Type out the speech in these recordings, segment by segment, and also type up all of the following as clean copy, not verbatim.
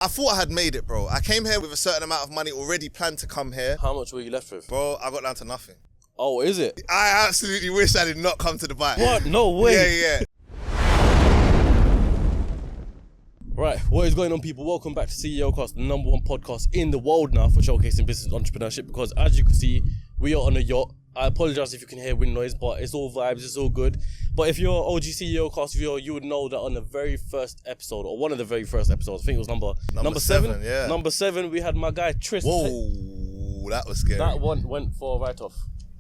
I thought I had made it, bro. I came here with a certain amount of money already planned to come here. How much were you left with? Bro, I got down to nothing. Oh, is it? I absolutely wish I did not come to Dubai. What? No way. Yeah. Right, what is going on, people? Welcome back to Ceocast, the #1 podcast in the world now for showcasing business entrepreneurship, because as you can see, we are on a yacht. I apologise if you can hear wind noise, but it's all vibes, it's all good. But if you're an OG Ceocast viewer, you would know that on the very first episode, or one of the very first episodes, I think it was number 7. Yeah. Number 7, we had my guy Trist. Whoa, that was scary. That one went for a write-off.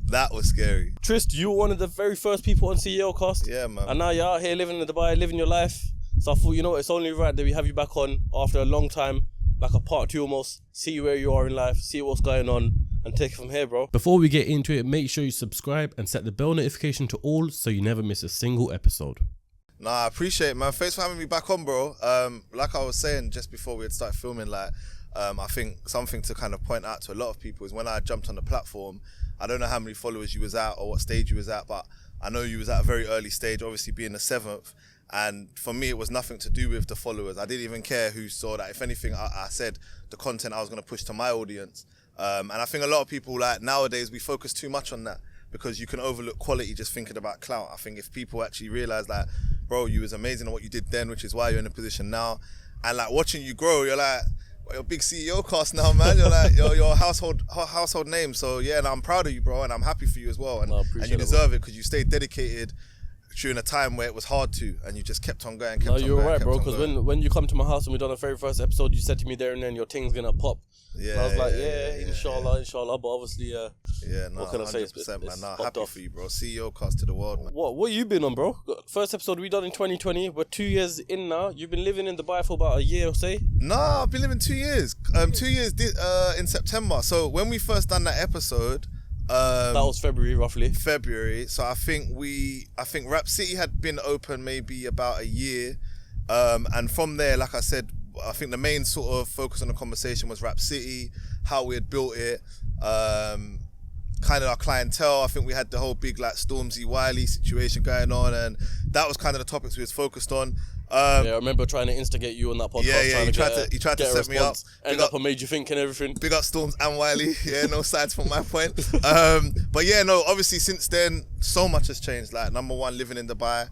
That was scary. Trist, you were one of the very first people on Ceocast. Yeah, man. And now you're out here living in Dubai, living your life. So I thought, you know, it's only right that we have you back on after a long time, like a part 2 almost, see where you are in life, see what's going on, and take it from here, bro. Before we get into it, make sure you subscribe and set the bell notification to all so you never miss a single episode. Nah, I appreciate it, man. Thanks for having me back on, bro. Like I was saying just before we had started filming, like, I think something to kind of point out to a lot of people is when I jumped on the platform, I don't know how many followers you was at or what stage you was at, but I know you was at a very early stage, obviously being the 7th. And for me, it was nothing to do with the followers. I didn't even care who saw that. If anything, I said the content I was going to push to my audience. And I think a lot of people, like nowadays, we focus too much on that because you can overlook quality just thinking about clout. I think if people actually realize that, bro, you was amazing at what you did then, which is why you're in a position now. And like watching you grow, you're like, well, you're a big Ceocast now, man. You're like, you're a household name. So yeah, and I'm proud of you, bro. And I'm happy for you as well. And you deserve it because you stayed dedicated during a time where it was hard to, and you just kept on going. No, you're right, bro. Because when you come to my house and we done the very first episode, you said to me there and then your thing's gonna pop. Yeah, and I was like, inshallah. But obviously, what can I say? 100%, man. Nah, happy for you, bro. Ceocast to the world, man. What you been on, bro? First episode we done in 2020. We're 2 years in now. You've been living in Dubai for about a year or say? Nah, I've been living 2 years. 2 years in September. So when we first done that episode. That was February, roughly. February. So I think Rap City had been open maybe about a year. And from there, like I said, I think the main sort of focus on the conversation was Rap City, how we had built it, kind of our clientele. I think we had the whole big like Stormzy Wiley situation going on, and that was kind of the topics we was focused on. I remember trying to instigate you on that podcast. Yeah, he tried to set me up. End up and made you think and everything. Big up Storms and Wiley. Yeah, no sides from my point. But yeah, no, obviously since then, so much has changed. Like #1, living in Dubai.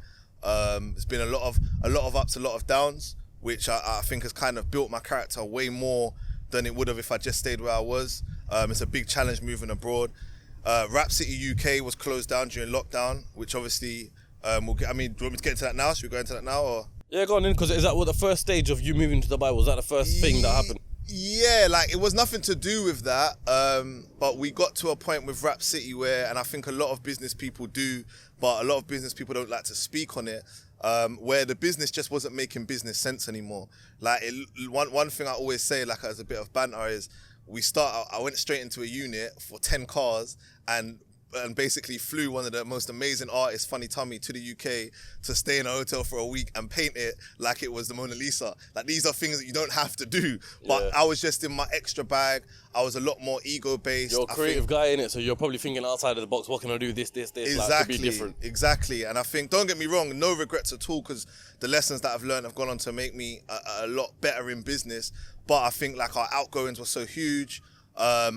It's been a lot of ups, a lot of downs, which I think has kind of built my character way more than it would have if I just stayed where I was. It's a big challenge moving abroad. Rap City UK was closed down during lockdown, which obviously do you want me to get into that now? Should we go into that now or? Yeah, go on in, because is that what the first stage of you moving to Dubai, was that the first thing that happened? Yeah, like it was nothing to do with that, but we got to a point with Rap City where, and I think a lot of business people do, but a lot of business people don't like to speak on it, where the business just wasn't making business sense anymore. Like one thing I always say, like as a bit of banter, is I went straight into a unit for 10 cars and basically flew one of the most amazing artists, Funny Tommy, to the UK to stay in a hotel for a week and paint it like it was the Mona Lisa. Like these are things that you don't have to do. But I was just in my extra bag. I was a lot more ego-based. You're a creative guy, innit? So you're probably thinking outside of the box, what can I do, this, Exactly, like, to be different. Exactly. And I think, don't get me wrong, no regrets at all, because the lessons that I've learned have gone on to make me a lot better in business. But I think like our outgoings were so huge.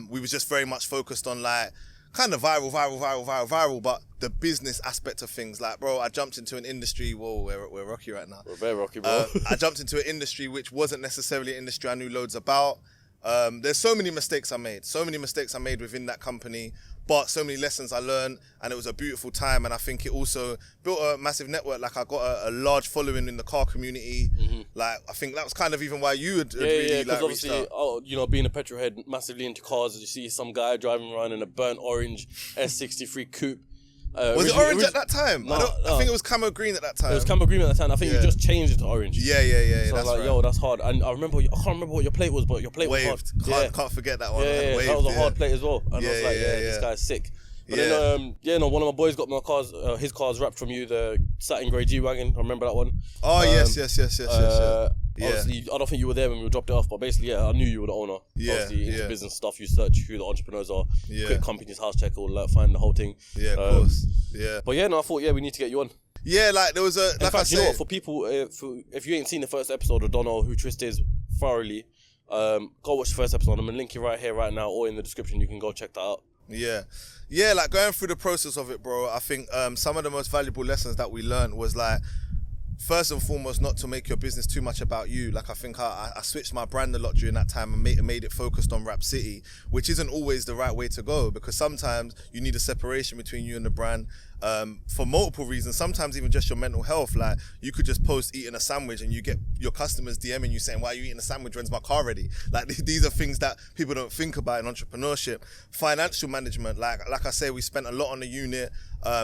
We was just very much focused on like, kind of viral, but the business aspect of things, like, bro, I jumped into an industry, we're rocky right now. We're very rocky, bro. I jumped into an industry which wasn't necessarily an industry I knew loads about. There's so many mistakes I made within that company, but so many lessons I learned, and it was a beautiful time. And I think it also built a massive network. Like I got a large following in the car community. Mm-hmm. Like I think that was kind of even why you had really like reached out. Obviously, being a petrol head, massively into cars, you see some guy driving around in a burnt orange S63 coupe. Was it orange at that time? No, I think it was camo green at that time. It was camo green at that time. I think you just changed it to orange. Yeah. So I was like, right. That's hard. And I can't remember what your plate was, but your plate Waved. was hard. Can't forget that one. Yeah, Waved, that was a hard plate as well. And I was like, this guy's sick. But then, one of my boys got my cars, his car's wrapped from you, the satin grey G-Wagon. I remember that one. Oh, yes. Obviously, I don't think you were there when we dropped it off, but basically, I knew you were the owner. Obviously, into business stuff, you search who the entrepreneurs are, quick companies, house check, all that, find the whole thing. Yeah, of course. But I thought, we need to get you on. Yeah, like there was a. In fact, you know what, for people, if you ain't seen the first episode or don't know who Trist is, thoroughly. Go watch the first episode. I'm gonna link it right here, right now, or in the description. You can go check that out. Yeah, like going through the process of it, bro. I think some of the most valuable lessons that we learned was like, first and foremost, not to make your business too much about you. Like I think I switched my brand a lot during that time and made it focused on Rap City, which isn't always the right way to go, because sometimes you need a separation between you and the brand for multiple reasons. Sometimes even just your mental health. Like you could just post eating a sandwich and you get your customers DMing you saying, why are you eating a sandwich? When's my car ready? Like these are things that people don't think about in entrepreneurship. Financial management, like I say, we spent a lot on the unit.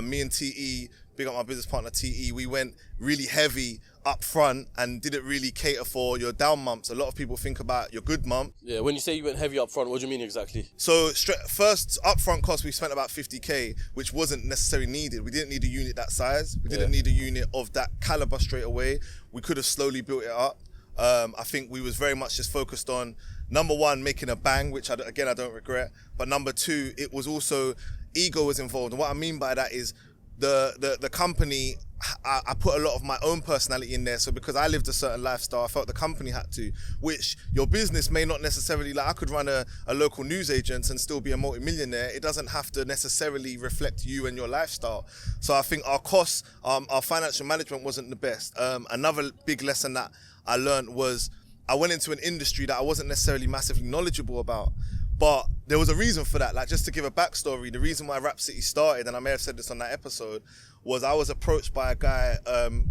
Me and TE, big up my business partner TE, we went really heavy up front and didn't really cater for your down months. A lot of people think about your good month. Yeah, when you say you went heavy up front, what do you mean exactly? So first upfront cost, we spent about 50k, which wasn't necessarily needed. We didn't need a unit that size. We didn't need a unit of that caliber straight away. We could have slowly built it up. I think we was very much just focused on, number one, making a bang, which I don't regret. But number two, it was also, ego was involved. And what I mean by that is the company, I put a lot of my own personality in there. So because I lived a certain lifestyle, I felt the company had to, which your business may not necessarily, like I could run a local news agent and still be a multi-millionaire. It doesn't have to necessarily reflect you and your lifestyle. So I think our costs, our financial management wasn't the best. Another big lesson that I learned was I went into an industry that I wasn't necessarily massively knowledgeable about. But there was a reason for that. Like, just to give a backstory, the reason why Rap City started, and I may have said this on that episode, was I was approached by a guy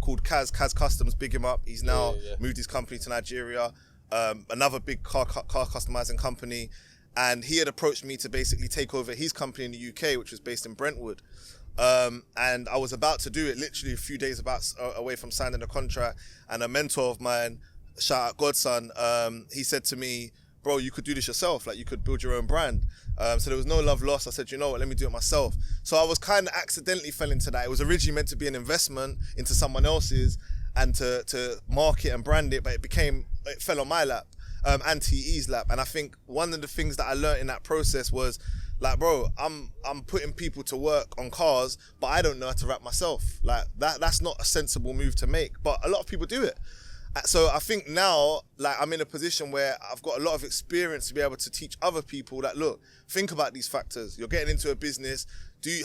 called Kaz Customs, big him up. He's now moved his company to Nigeria, another big car customizing company. And he had approached me to basically take over his company in the UK, which was based in Brentwood. And I was about to do it literally a few days away from signing the contract. And a mentor of mine, shout out Godson, he said to me, bro, you could do this yourself. Like, you could build your own brand. So there was no love lost. I said, you know what, let me do it myself. So I was kind of accidentally fell into that. It was originally meant to be an investment into someone else's and to market and brand it, but it fell on my lap, and TE's lap. And I think one of the things that I learned in that process was, like, bro, I'm putting people to work on cars, but I don't know how to rap myself. Like, that's not a sensible move to make, but a lot of people do it. So I think now, like, I'm in a position where I've got a lot of experience to be able to teach other people that, look, think about these factors. You're getting into a business.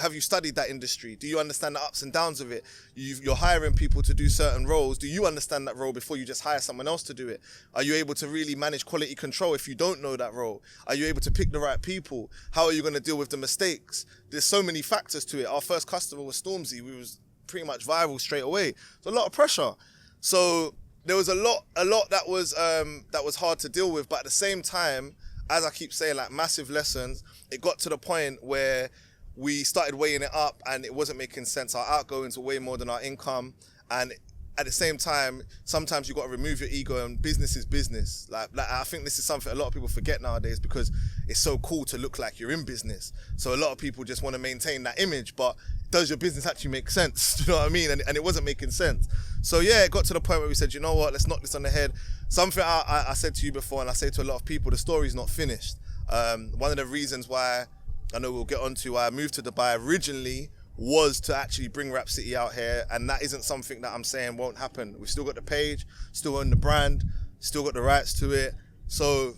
Have you studied that industry? Do you understand the ups and downs of it? You're hiring people to do certain roles. Do you understand that role before you just hire someone else to do it? Are you able to really manage quality control if you don't know that role? Are you able to pick the right people? How are you going to deal with the mistakes? There's so many factors to it. Our first customer was Stormzy. We was pretty much viral straight away. So a lot of pressure. So there was a lot that was hard to deal with, but at the same time, as I keep saying, like, massive lessons. It got to the point where we started weighing it up and it wasn't making sense. Our outgoings were way more than our income, and at the same time, sometimes you got to remove your ego, and business is business. Like I think this is something a lot of people forget nowadays because it's so cool to look like you're in business. So a lot of people just want to maintain that image, but does your business actually make sense? Do you know what I mean? And it wasn't making sense. So yeah, it got to the point where we said, you know what, let's knock this on the head. Something I said to you before, and I say to a lot of people, the story's not finished. One of the reasons why, I know we'll get onto why I moved to Dubai originally, was to actually bring Rap City out here, and that isn't something that I'm saying won't happen. We've still got the page, still own the brand, still got the rights to it. So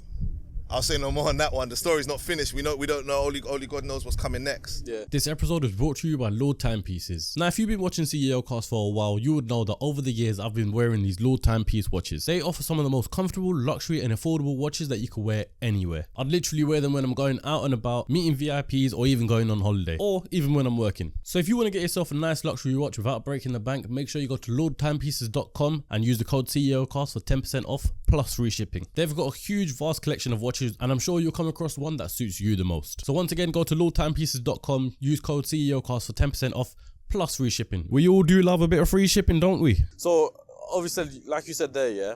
I'll say no more on that one. The story's not finished. We don't know. Only God knows what's coming next. Yeah. This episode is brought to you by Lord Timepieces. Now, if you've been watching Ceocast for a while, you would know that over the years I've been wearing these Lord Timepiece watches. They offer some of the most comfortable, luxury and affordable watches that you can wear anywhere. I'd literally wear them when I'm going out and about, meeting VIPs, or even going on holiday, or even when I'm working. So if you want to get yourself a nice luxury watch without breaking the bank, make sure you go to lordtimepieces.com and use the code Ceocast for 10% off plus free shipping. They've got a huge, vast collection of watches, and I'm sure you'll come across one that suits you the most. So once again, go to lordtimepieces.com, use code Ceocast for 10% off plus free shipping. We all do love a bit of free shipping, don't we? So obviously, like you said there, yeah,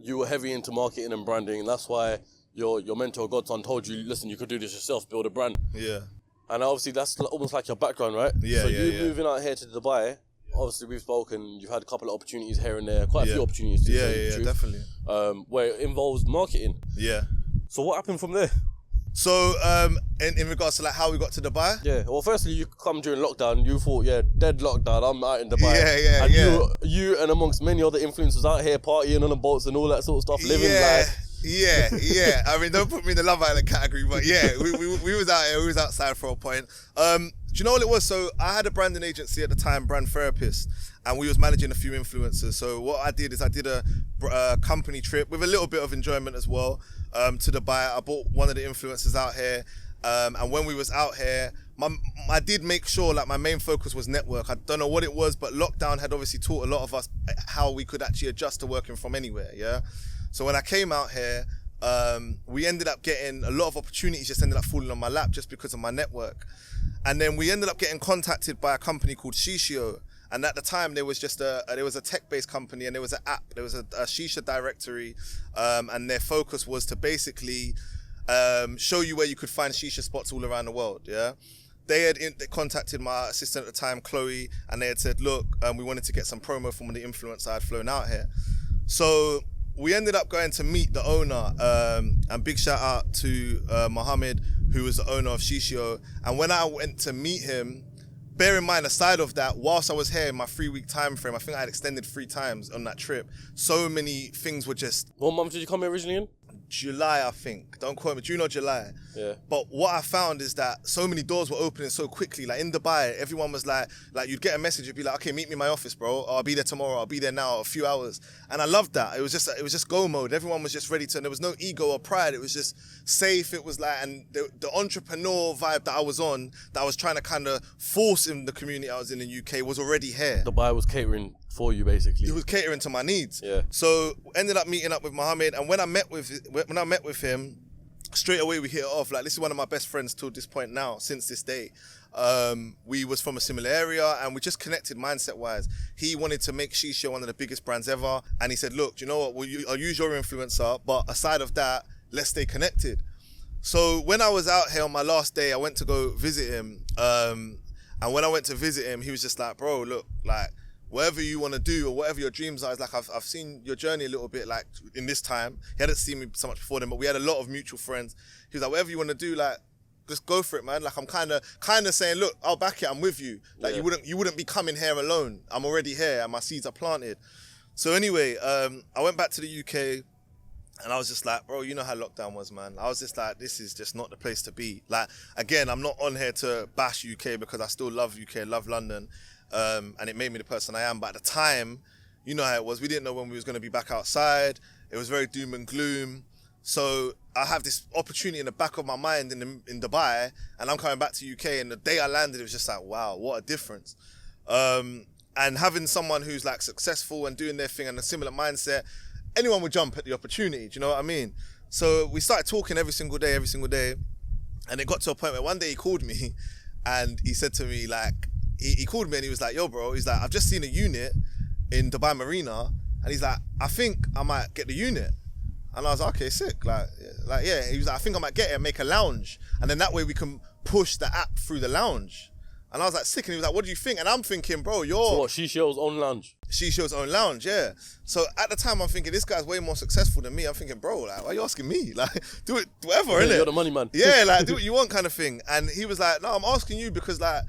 you were heavy into marketing and branding, and that's why your mentor Godson told you, listen, you could do this yourself, build a brand. Yeah. And obviously that's almost like your background, right? Yeah. So moving out here to Dubai, obviously we've spoken, you've had a couple of opportunities here and there, quite a few opportunities. Yeah, definitely. Where it involves marketing. Yeah. So what happened from there? So, in regards to like how we got to Dubai. Yeah. Well, firstly, you come during lockdown. You thought, yeah, dead lockdown. I'm out in Dubai. Yeah, and yeah. you and amongst many other influencers out here partying on the boats and all that sort of stuff, living life. Yeah. I mean, don't put me in the Love Island category, but yeah, we was out here. We was outside for a point. Do you know what it was? So I had a branding agency at the time, Brand Therapist, and we was managing a few influencers. So what I did is I did a company trip with a little bit of enjoyment as well to Dubai. I brought one of the influencers out here, and when we was out here, I did make sure like my main focus was network. I don't know what it was, but lockdown had obviously taught a lot of us how we could actually adjust to working from anywhere. Yeah. So when I came out here, we ended up getting a lot of opportunities just ended up falling on my lap just because of my network. And then we ended up getting contacted by a company called Shisho. And at the time there was just there was a tech-based company and there was an app, there was a Shisha directory, and their focus was to basically show you where you could find Shisha spots all around the world, yeah? They contacted my assistant at the time, Chloe, and they had said, look, we wanted to get some promo from the influencer I had flown out here. So we ended up going to meet the owner, and big shout out to Mohammed, who was the owner of Shishio. And when I went to meet him, bear in mind, aside of that, whilst I was here in my 3-week time frame, I think I had extended 3 times on that trip. So many things were just... What month did you come here originally in? July, I think. Don't quote me. June or July. Yeah. But what I found is that so many doors were opening so quickly. Like in Dubai, everyone was like you'd get a message, you'd be like, okay, meet me in my office, bro. Or I'll be there tomorrow. I'll be there now, a few hours. And I loved that. It was just go mode. Everyone was just ready to, and there was no ego or pride. It was just safe. It was like, and the entrepreneur vibe that I was on, that I was trying to kind of force in the community I was in the UK, was already here. Dubai was catering for you, basically. He was catering to my needs. Yeah. So ended up meeting up with Mohammed, and when I met with him, straight away we hit it off. Like, this is one of my best friends till this point now, since this day. We was from a similar area, and we just connected mindset wise. He wanted to make Shisha one of the biggest brands ever, and he said, look, do you know what? I'll use your influencer, but aside of that, let's stay connected. So when I was out here on my last day, I went to go visit him, and when I went to visit him, he was just like, bro, look, like, whatever you want to do or whatever your dreams are, is like, I've seen your journey a little bit, like, in this time. He hadn't seen me so much before then, but we had a lot of mutual friends. He was like, whatever you want to do, like, just go for it, man. Like, I'm kind of saying, look, I'll back it, I'm with you. Like, yeah. you wouldn't be coming here alone. I'm already here and my seeds are planted. So anyway, I went back to the UK, and I was just like, bro, you know how lockdown was, man. I was just like, this is just not the place to be. Like, again, I'm not on here to bash UK, because I still love UK, love London. And it made me the person I am. But at the time, you know how it was. We didn't know when we was going to be back outside. It was very doom and gloom. So I have this opportunity in the back of my mind in Dubai, and I'm coming back to UK. And the day I landed, it was just like, wow, what a difference. And having someone who's like successful and doing their thing and a similar mindset, anyone would jump at the opportunity. Do you know what I mean? So we started talking every single day. And it got to a point where one day he called me, and he said to me, like, he called me and he was like, yo, bro, he's like, I've just seen a unit in Dubai Marina, and he's like, I think I might get the unit. And I was like, okay, sick. Like, yeah. He was like, I think I might get it and make a lounge, and then that way we can push the app through the lounge. And I was like, sick. And he was like, what do you think? And I'm thinking, bro, So what, Shisho's own lounge? Shisho's own lounge, yeah. So at the time, I'm thinking, this guy's way more successful than me. I'm thinking, bro, like, why are you asking me? Like, do it, whatever, innit? You're the money man. Yeah, like, do what you want kind of thing. And he was like, no, I'm asking you because, like,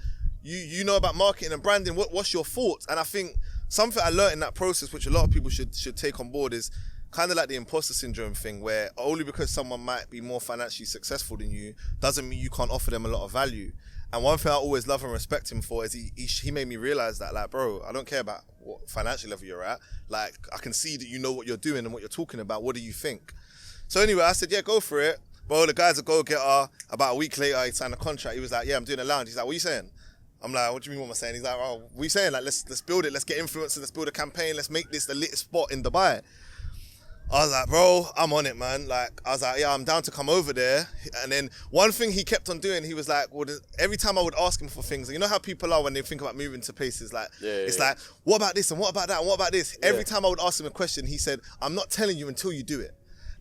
you know about marketing and branding. What's your thoughts? And I think something I learned in that process, which a lot of people should take on board, is kind of like the imposter syndrome thing, where only because someone might be more financially successful than you doesn't mean you can't offer them a lot of value. And one thing I always love and respect him for is he made me realize that, like, bro, I don't care about what financial level you're at. Like, I can see that you know what you're doing and what you're talking about. What do you think? So anyway, I said, yeah, go for it. Bro, the guy's a go-getter. About a week later, he signed a contract. He was like, yeah, I'm doing a lounge. He's like, what are you saying? I'm like, what do you mean, what am I saying? He's like, oh, what are you saying? Like, let's build it. Let's get influencers. Let's build a campaign. Let's make this the lit spot in Dubai. I was like, bro, I'm on it, man. Like, I was like, yeah, I'm down to come over there. And then one thing he kept on doing, he was like, well, every time I would ask him for things, you know how people are when they think about moving to places, like, it's like, what about this and what about that and what about this? Every time I would ask him a question, he said, I'm not telling you until you do it.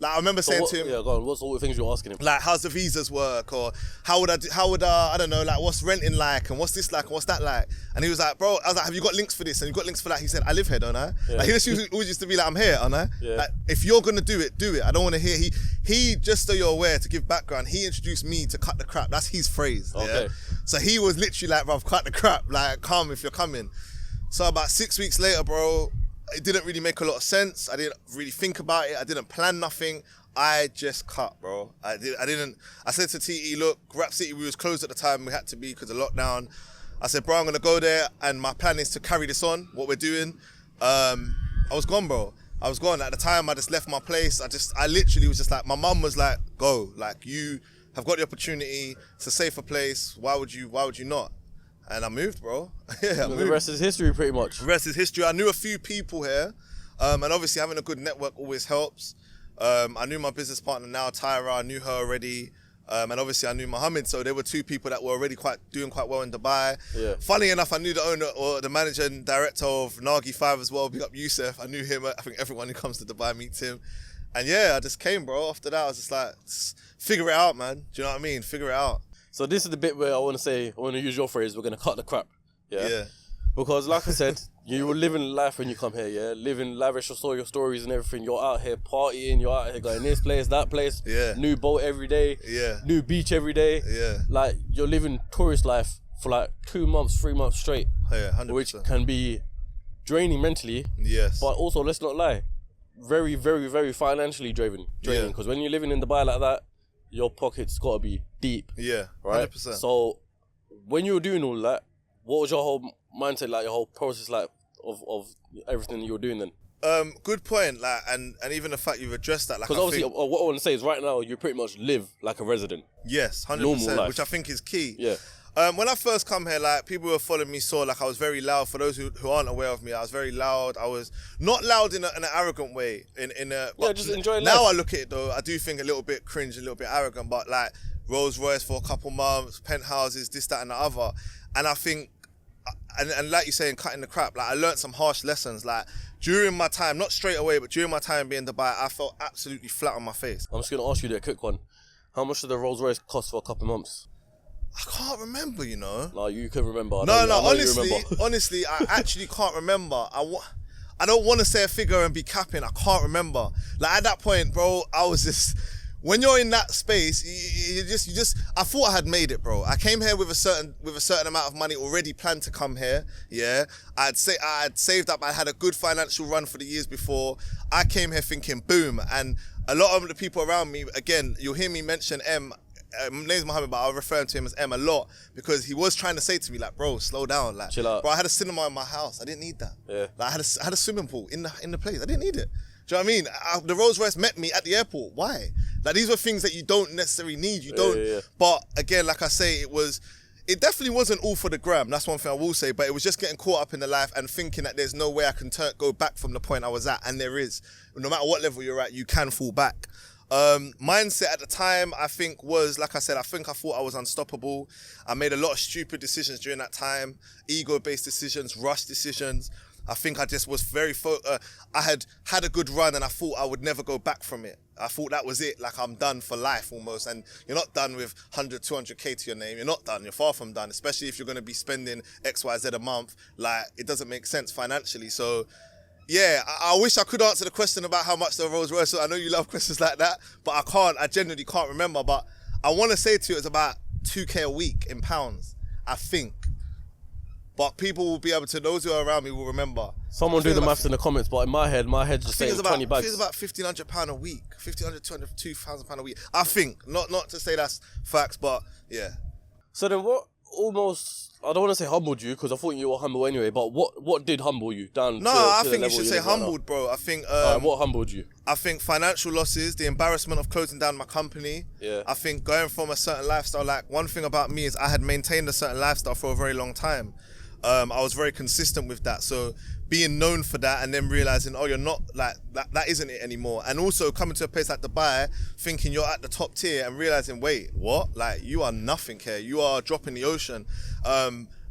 Like I remember saying to him, yeah, go on. What sort of things you were asking him? like, how's the visas work, or how would I don't know, like, what's renting like, and what's this like, and what's that like? And he was like, bro, I was like, have you got links for this? And you got links for that? He said, I live here, don't I? Yeah. Like, he just always used to be like, I'm here, aren't I? Yeah. Like, if you're gonna do it, do it. I don't want to hear. He just so you're aware, to give background, he introduced me to cut the crap. That's his phrase. Okay. Yeah? So he was literally like, bruv, cut the crap, like, come if you're coming. So about 6 weeks later, bro, it didn't really make a lot of sense. I didn't really think about it. I didn't plan nothing. I just cut, bro. I said to TE, look, Rap City, we was closed at the time. We had to be because of lockdown. I said, bro, I'm going to go there, and my plan is to carry this on, what we're doing. I was gone, bro. I was gone. At the time, I just left my place. I literally was just like, my mum was like, go. Like, you have got the opportunity. It's a safer place. Why would you not? And I moved, bro. Yeah, I moved. The rest is history, pretty much. The rest is history. I knew a few people here, and obviously having a good network always helps. I knew my business partner now, Tyra. I knew her already, and obviously I knew Mohammed. So there were two people that were already doing quite well in Dubai. Yeah. Funny enough, I knew the owner or the manager and director of Nagi 5 as well. Big up Youssef. I knew him. I think everyone who comes to Dubai meets him. And yeah, I just came, bro. After that, I was just like, figure it out, man. Do you know what I mean? Figure it out. So this is the bit where I want to use your phrase, we're going to cut the crap. Yeah. Because like I said, you were living life when you come here, yeah? Living lavish, I saw your stories and everything. You're out here partying, you're out here going this place, that place. Yeah. New boat every day. Yeah. New beach every day. Yeah. Like, you're living tourist life for like 2 months, 3 months straight. Yeah, 100%. Which can be draining mentally. Yes. But also, let's not lie, very, very, very financially draining. Yeah. Because when you're living in Dubai like that, your pocket's got to be deep. Yeah, right? 100%. So when you were doing all that, what was your whole mindset like, your whole process like of everything you were doing then? Good point. Like, and even the fact you've addressed that, like, Because obviously, what I want to say is right now you pretty much live like a resident. yes, 100%, normal life. which I think is key. Yeah. When I first come here, like, people who were following me saw, like, I was very loud. For those who aren't aware of me, I was very loud. I was not loud in an arrogant way. Just enjoy life. Now I look at it, though, I do think a little bit cringe, a little bit arrogant, but, like, Rolls Royce for a couple months, penthouses, this, that, and the other. And I think, and like you're saying, cutting the crap, like, I learned some harsh lessons. Like, during my time, not straight away, but during my time being in Dubai, I felt absolutely flat on my face. I'm just going to ask you that quick one. How much did the Rolls Royce cost for a couple of months? I can't remember, you know. No, you can remember. Honestly, I actually can't remember. I don't want to say a figure and be capping. I can't remember. Like, at that point, bro, I was just, when you're in that space, you just. I thought I had made it, bro. I came here with a certain amount of money already planned to come here. Yeah, I had saved up. I had a good financial run for the years before. I came here thinking, boom, and a lot of the people around me. Again, you'll hear me mention M. My name's Mohammed, but I'll refer to him as M a lot because he was trying to say to me, like, bro, slow down, like, chill out. Bro, I had a cinema in my house. I didn't need that. Yeah. Like, I had a swimming pool in the place. I didn't need it. Do you know what I mean? The Rolls Royce met me at the airport. Why? Like, these were things that you don't necessarily need. You don't. Yeah. But again, like I say, it definitely wasn't all for the gram. That's one thing I will say. But it was just getting caught up in the life and thinking that there's no way I can go back from the point I was at. And there is. No matter what level you're at, you can fall back. Mindset at the time, I think, was, like I said, I thought I was unstoppable. I made a lot of stupid decisions during that time, ego-based decisions, rush decisions. I think I just was very, I had a good run and I thought I would never go back from it. I thought that was it, like I'm done for life almost. And you're not done with 100, 200K to your name. You're not done, you're far from done, especially if you're going to be spending X, Y, Z a month. Like, it doesn't make sense financially. So, yeah, I wish I could answer the question about how much the Rolls Royce. So I know you love questions like that, but I can't. I genuinely can't remember. But I want to say to you, it's about 2K a week in pounds, I think. But people will be able to, those who are around me will remember. Someone do the maths in the comments, but in my head just saying 20 bags. I think it's about £1,500 a week, £1,500, £2,000 a week. I think, not to say that's facts, but yeah. So then what almost, I don't want to say humbled you, because I thought you were humble anyway, but what did humble you down to I the think you level should say humbled, bro. I think... what humbled you? I think financial losses, the embarrassment of closing down my company. Yeah. I think going from a certain lifestyle, like, one thing about me is I had maintained a certain lifestyle for a very long time. I was very consistent with that. So being known for that and then realizing, oh, you're not like that isn't it anymore. And also coming to a place like Dubai, thinking you're at the top tier and realizing, wait, what? Like, you are nothing here. You are a drop in the ocean.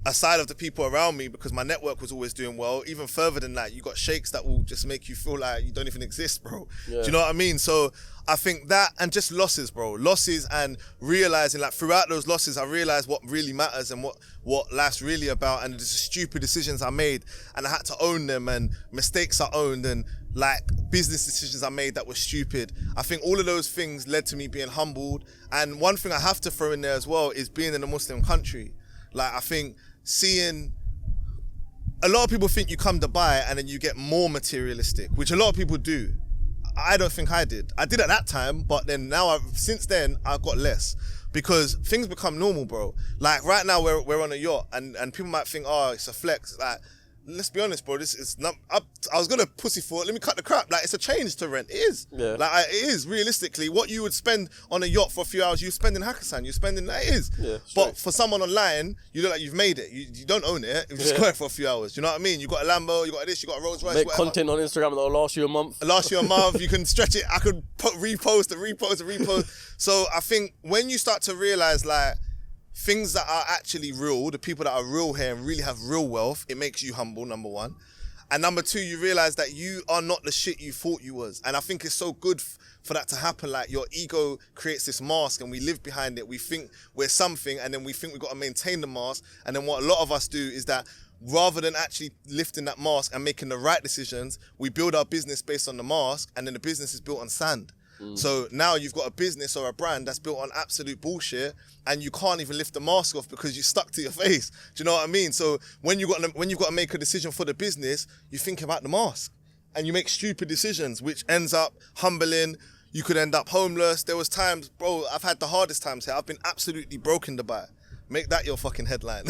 aside of the people around me, because my network was always doing well, even further than that, you got sheikhs that will just make you feel like you don't even exist, bro. Yeah. Do you know what I mean? So I think that, and just losses, bro. Losses, and realizing, like, throughout those losses, I realized what really matters and what life's really about, and the stupid decisions I made, and I had to own them, and mistakes I owned, and like business decisions I made that were stupid. I think all of those things led to me being humbled. And one thing I have to throw in there as well is being in a Muslim country. Like, I think seeing a lot of people think you come to buy and then you get more materialistic, which a lot of people do. I don't think I did. I did at that time, but then now, since then, I've got less, because things become normal, bro. Like right now, we're on a yacht, and people might think, oh, it's a flex. Like, let's be honest, bro. This is not. I was gonna pussyfoot. Let me cut the crap. Like, it's a change to rent. It is. Yeah. Like, it is realistically what you would spend on a yacht for a few hours. You spend in Hakkasan. You spend in. It is. Yeah. But for someone online, you look like you've made it. You don't own it. You just got it for a few hours. You know what I mean? You got a Lambo. You got this. You got a Rolls Royce. Make whatever. content on Instagram that'll last you a month. You can stretch it. I could repost and repost and repost. So I think when you start to realize, like, things that are actually real, the people that are real here and really have real wealth, it makes you humble, number one. And number two, you realize that you are not the shit you thought you was. And I think it's so good for that to happen. Like, your ego creates this mask and we live behind it. We think we're something, and then we think we've got to maintain the mask. And then what a lot of us do is that rather than actually lifting that mask and making the right decisions, we build our business based on the mask, and then the business is built on sand. So now you've got a business or a brand that's built on absolute bullshit, and you can't even lift the mask off because you're stuck to your face. Do you know what I mean? So when you've got to make a decision for the business, you think about the mask, and you make stupid decisions, which ends up humbling. You could end up homeless. There was times, bro, I've had the hardest times here. I've been absolutely broken to buy. Make that your fucking headline.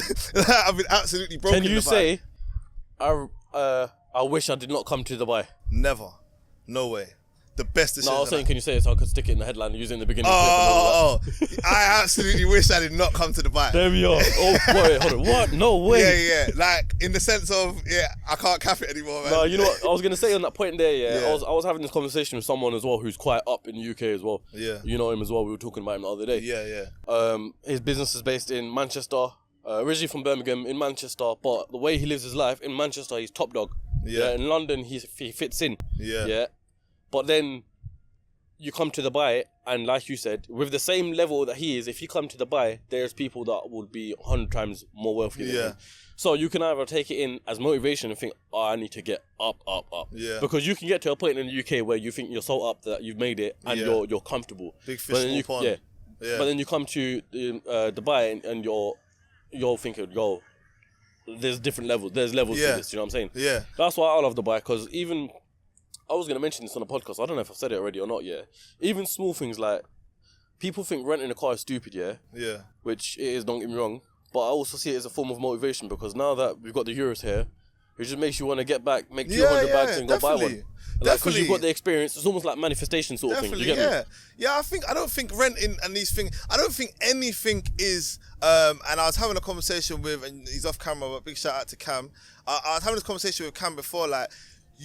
I've been absolutely broken to buy. Can you say, I wish I did not come to Dubai? Never. No way. The best decision. No, I was saying, can you say it so I could stick it in the headline using the beginning? I absolutely wish I did not come to Dubai. There we are. Oh, wait, hold on. What? No way. Yeah. Like, in the sense of, I can't cap it anymore, man. No, you know what? I was going to say on that point there, Yeah. I was having this conversation with someone as well who's quite up in the UK as well. Yeah. You know him as well. We were talking about him the other day. Yeah. His business is based in Manchester. Originally from Birmingham, in Manchester. But the way he lives his life, in Manchester, he's top dog. Yeah. In London, he fits in. Yeah. But then you come to Dubai, and like you said, with the same level that he is, if you come to Dubai, there's people that would be 100 times more wealthy than him. So you can either take it in as motivation and think, oh, I need to get up. Yeah. Because you can get to a point in the UK where you think you're so up that you've made it and you're comfortable. Big fish, small pond. Yeah. But then you come to Dubai and you're thinking, yo, there's different levels. There's levels to this, you know what I'm saying? Yeah. That's why I love Dubai, because even... I was going to mention this on the podcast. I don't know if I've said it already or not yet. Even small things like, people think renting a car is stupid, Yeah. which it is, don't get me wrong. But I also see it as a form of motivation, because now that we've got the Euros here, it just makes you want to get back, make 200 bags and go buy one. Because you've got the experience. It's almost like manifestation sort of thing. You get me? Yeah, I don't think renting and these things, I don't think anything is, and I was having a conversation with, and he's off camera, but big shout out to Cam. I was having this conversation with Cam before, like,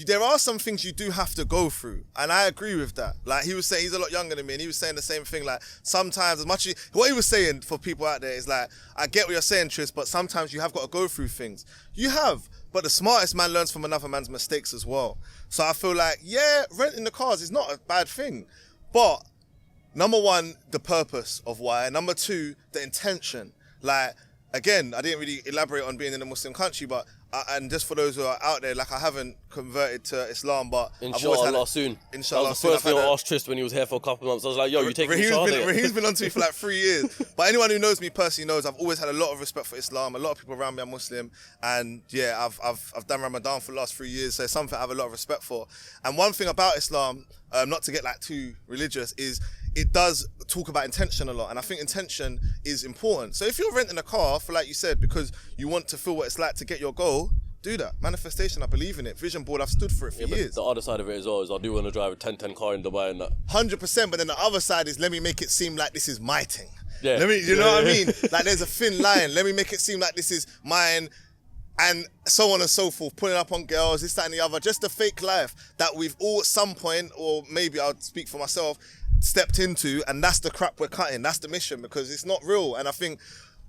there are some things you do have to go through, and I agree with that. Like, he was saying, he's a lot younger than me, and he was saying the same thing. Like, sometimes, what he was saying for people out there is like, I get what you're saying, Trist, but sometimes you have got to go through things. You have, but the smartest man learns from another man's mistakes as well. So I feel like, renting the cars is not a bad thing, but number one, the purpose of why. Number two, the intention. Like, again, I didn't really elaborate on being in a Muslim country, but and just for those who are out there, like, I haven't converted to Islam, but Inshallah soon. Inshallah that was the first thing I asked Trist when he was here for a couple of months. I was like, yo, you taking Raheem's been on to me for like 3 years. But anyone who knows me personally knows I've always had a lot of respect for Islam. A lot of people around me are Muslim, and I've done Ramadan for the last 3 years, so it's something I have a lot of respect for. And one thing about Islam, not to get like too religious, is it does talk about intention a lot, and I think intention is important. So if you're renting a car for, like you said, because you want to feel what it's like to get your goal, do that. Manifestation, I believe in it. Vision board, I've stood for it for years. The other side of it as well is I do want to drive a 1010 car in Dubai and that. 100%, but then the other side is, let me make it seem like this is my thing. Yeah. You know what I mean? Like, there's a thin line. Let me make it seem like this is mine, and so on and so forth, pulling up on girls, this, that, and the other. Just a fake life that we've all at some point, or maybe I'll speak for myself, stepped into, and that's the crap we're cutting. That's the mission, because it's not real. And I think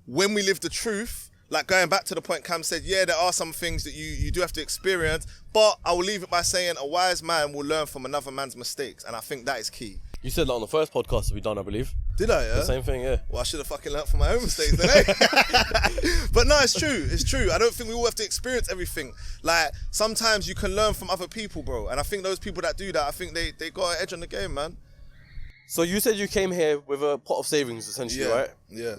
when we live the truth, like going back to the point Cam said, yeah, there are some things that you do have to experience, but I will leave it by saying a wise man will learn from another man's mistakes, and I think that is key. You said that on the first podcast we done, I believe. Did I, yeah? The same thing, yeah. Well, I should have fucking learnt from my own mistakes then, eh? But no, it's true. It's true. I don't think we all have to experience everything. Like, sometimes you can learn from other people, bro. And I think those people that do that, I think they got an edge on the game, man. So you said you came here with a pot of savings, essentially, right? Yeah.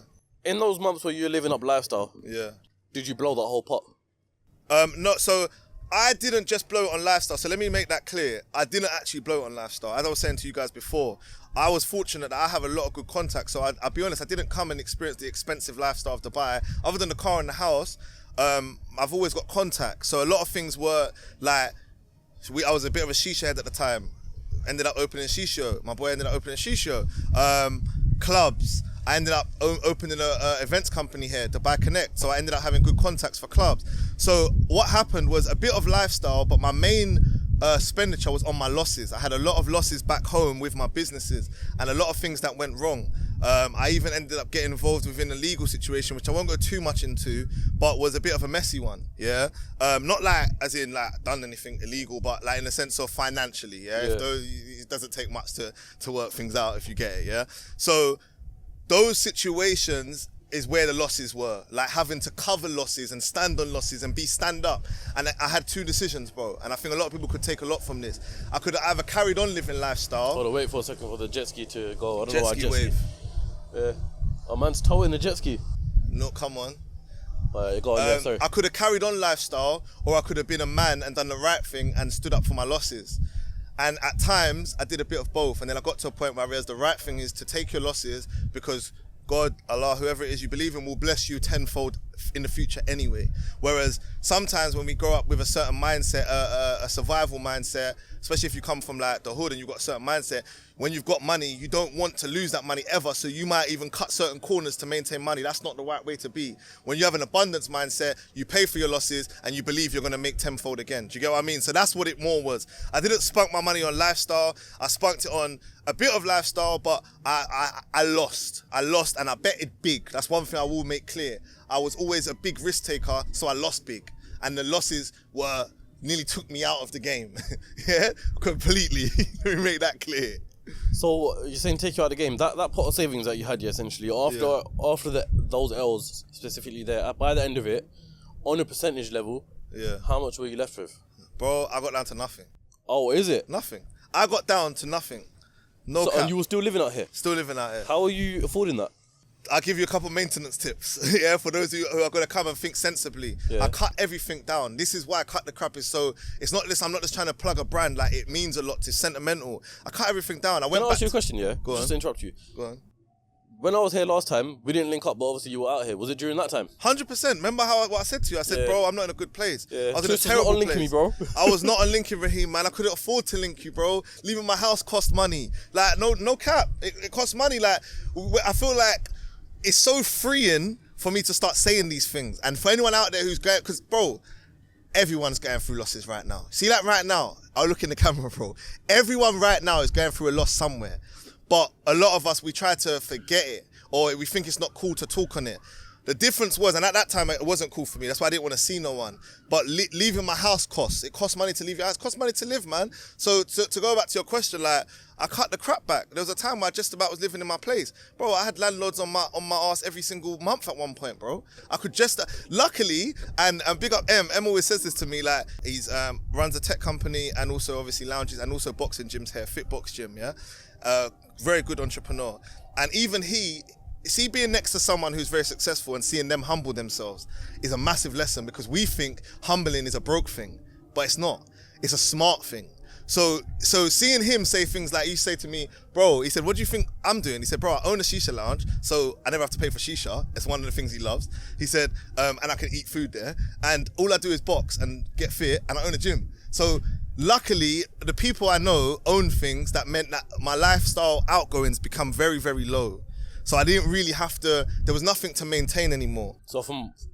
In those months where you were living up lifestyle, Yeah. did you blow that whole pot? No, so I didn't just blow it on lifestyle. So let me make that clear. I didn't actually blow it on lifestyle. As I was saying to you guys before, I was fortunate that I have a lot of good contacts. So I'll be honest, I didn't come and experience the expensive lifestyle of Dubai. Other than the car and the house, I've always got contacts. So a lot of things were like, I was a bit of a shisha head at the time. Ended up opening a shisha. My boy ended up opening a shisha. Clubs. I ended up opening a events company here, Dubai Connect. So I ended up having good contacts for clubs. So what happened was a bit of lifestyle, but my main expenditure was on my losses. I had a lot of losses back home with my businesses and a lot of things that went wrong. I even ended up getting involved within a legal situation, which I won't go too much into, but was a bit of a messy one, yeah? Not like, as in like done anything illegal, but like in the sense of financially, yeah? It doesn't take much to work things out if you get it, yeah? So those situations is where the losses were, like having to cover losses and stand on losses and be stand up. And I had two decisions, bro. And I think a lot of people could take a lot from this. I could have either carried on living lifestyle. Hold on, wait for a second for the jet ski to go. I don't Jet know why ski jet wave. ski. Yeah. A man's towing the jet ski. No, come on. Go on, yeah, sorry. I could have carried on lifestyle, or I could have been a man and done the right thing and stood up for my losses. And at times, I did a bit of both. And then I got to a point where I realized the right thing is to take your losses, because God, Allah, whoever it is you believe in will bless you tenfold in the future anyway. Whereas sometimes when we grow up with a certain mindset, a survival mindset, especially if you come from like the hood and you've got a certain mindset, when you've got money, you don't want to lose that money ever. So you might even cut certain corners to maintain money. That's not the right way to be. When you have an abundance mindset, you pay for your losses and you believe you're going to make tenfold again. Do you get what I mean? So that's what it more was. I didn't spunk my money on lifestyle. I spunked it on a bit of lifestyle, but I lost. I lost and I betted big. That's one thing I will make clear. I was always a big risk taker, so I lost big. And the losses nearly took me out of the game. Yeah, completely. Let me make that clear. So you're saying take you out of the game. That pot of savings that you had, essentially, after those L's specifically there, by the end of it, on a percentage level, how much were you left with? Bro, I got down to nothing. Oh, is it? Nothing. I got down to nothing. No cap. And you were still living out here? Still living out here. How are you affording that? I'll give you a couple maintenance tips, yeah, for those who are going to come and think sensibly. I cut everything down. This is why Cut the Crap is so, it's not this, I'm not just trying to plug a brand, like it means a lot, it's sentimental. I cut everything down. Can I ask you a question, yeah? Go on. Just to interrupt you. Go on. When I was here last time, we didn't link up, but obviously you were out here. Was it during that time? 100%. Remember what I said to you? I said, bro, I'm not in a good place. I was in a terrible place. Me, bro. I was not unlinking Raheem, man. I couldn't afford to link you, bro. Leaving my house cost money. Like, no cap. It costs money. Like, I feel like it's so freeing for me to start saying these things. And for anyone out there who's going, because, bro, everyone's going through losses right now. See that right now? I'll look in the camera, bro. Everyone right now is going through a loss somewhere. But a lot of us, we try to forget it, or we think it's not cool to talk on it. The difference was, and at that time, it wasn't cool for me. That's why I didn't want to see no one. But leaving my house costs. It costs money to leave your house. It costs money to live, man. So to go back to your question, like, I cut the crap back. There was a time where I just about was living in my place. Bro, I had landlords on my ass every single month at one point, bro. I could just, luckily, and big up M always says this to me, like, he's runs a tech company and also obviously lounges and also boxing gyms here, Fit Box Gym, yeah? Very good entrepreneur. And even see, being next to someone who's very successful and seeing them humble themselves is a massive lesson, because we think humbling is a broke thing, but it's not. It's a smart thing. So seeing him say things like, you say to me, bro, he said, what do you think I'm doing? He said, bro, I own a shisha lounge, so I never have to pay for shisha. It's one of the things he loves. He said, and I can eat food there. And all I do is box and get fit, and I own a gym. So luckily, the people I know own things that meant that my lifestyle outgoings become very, very low. So I didn't really have to, there was nothing to maintain anymore. So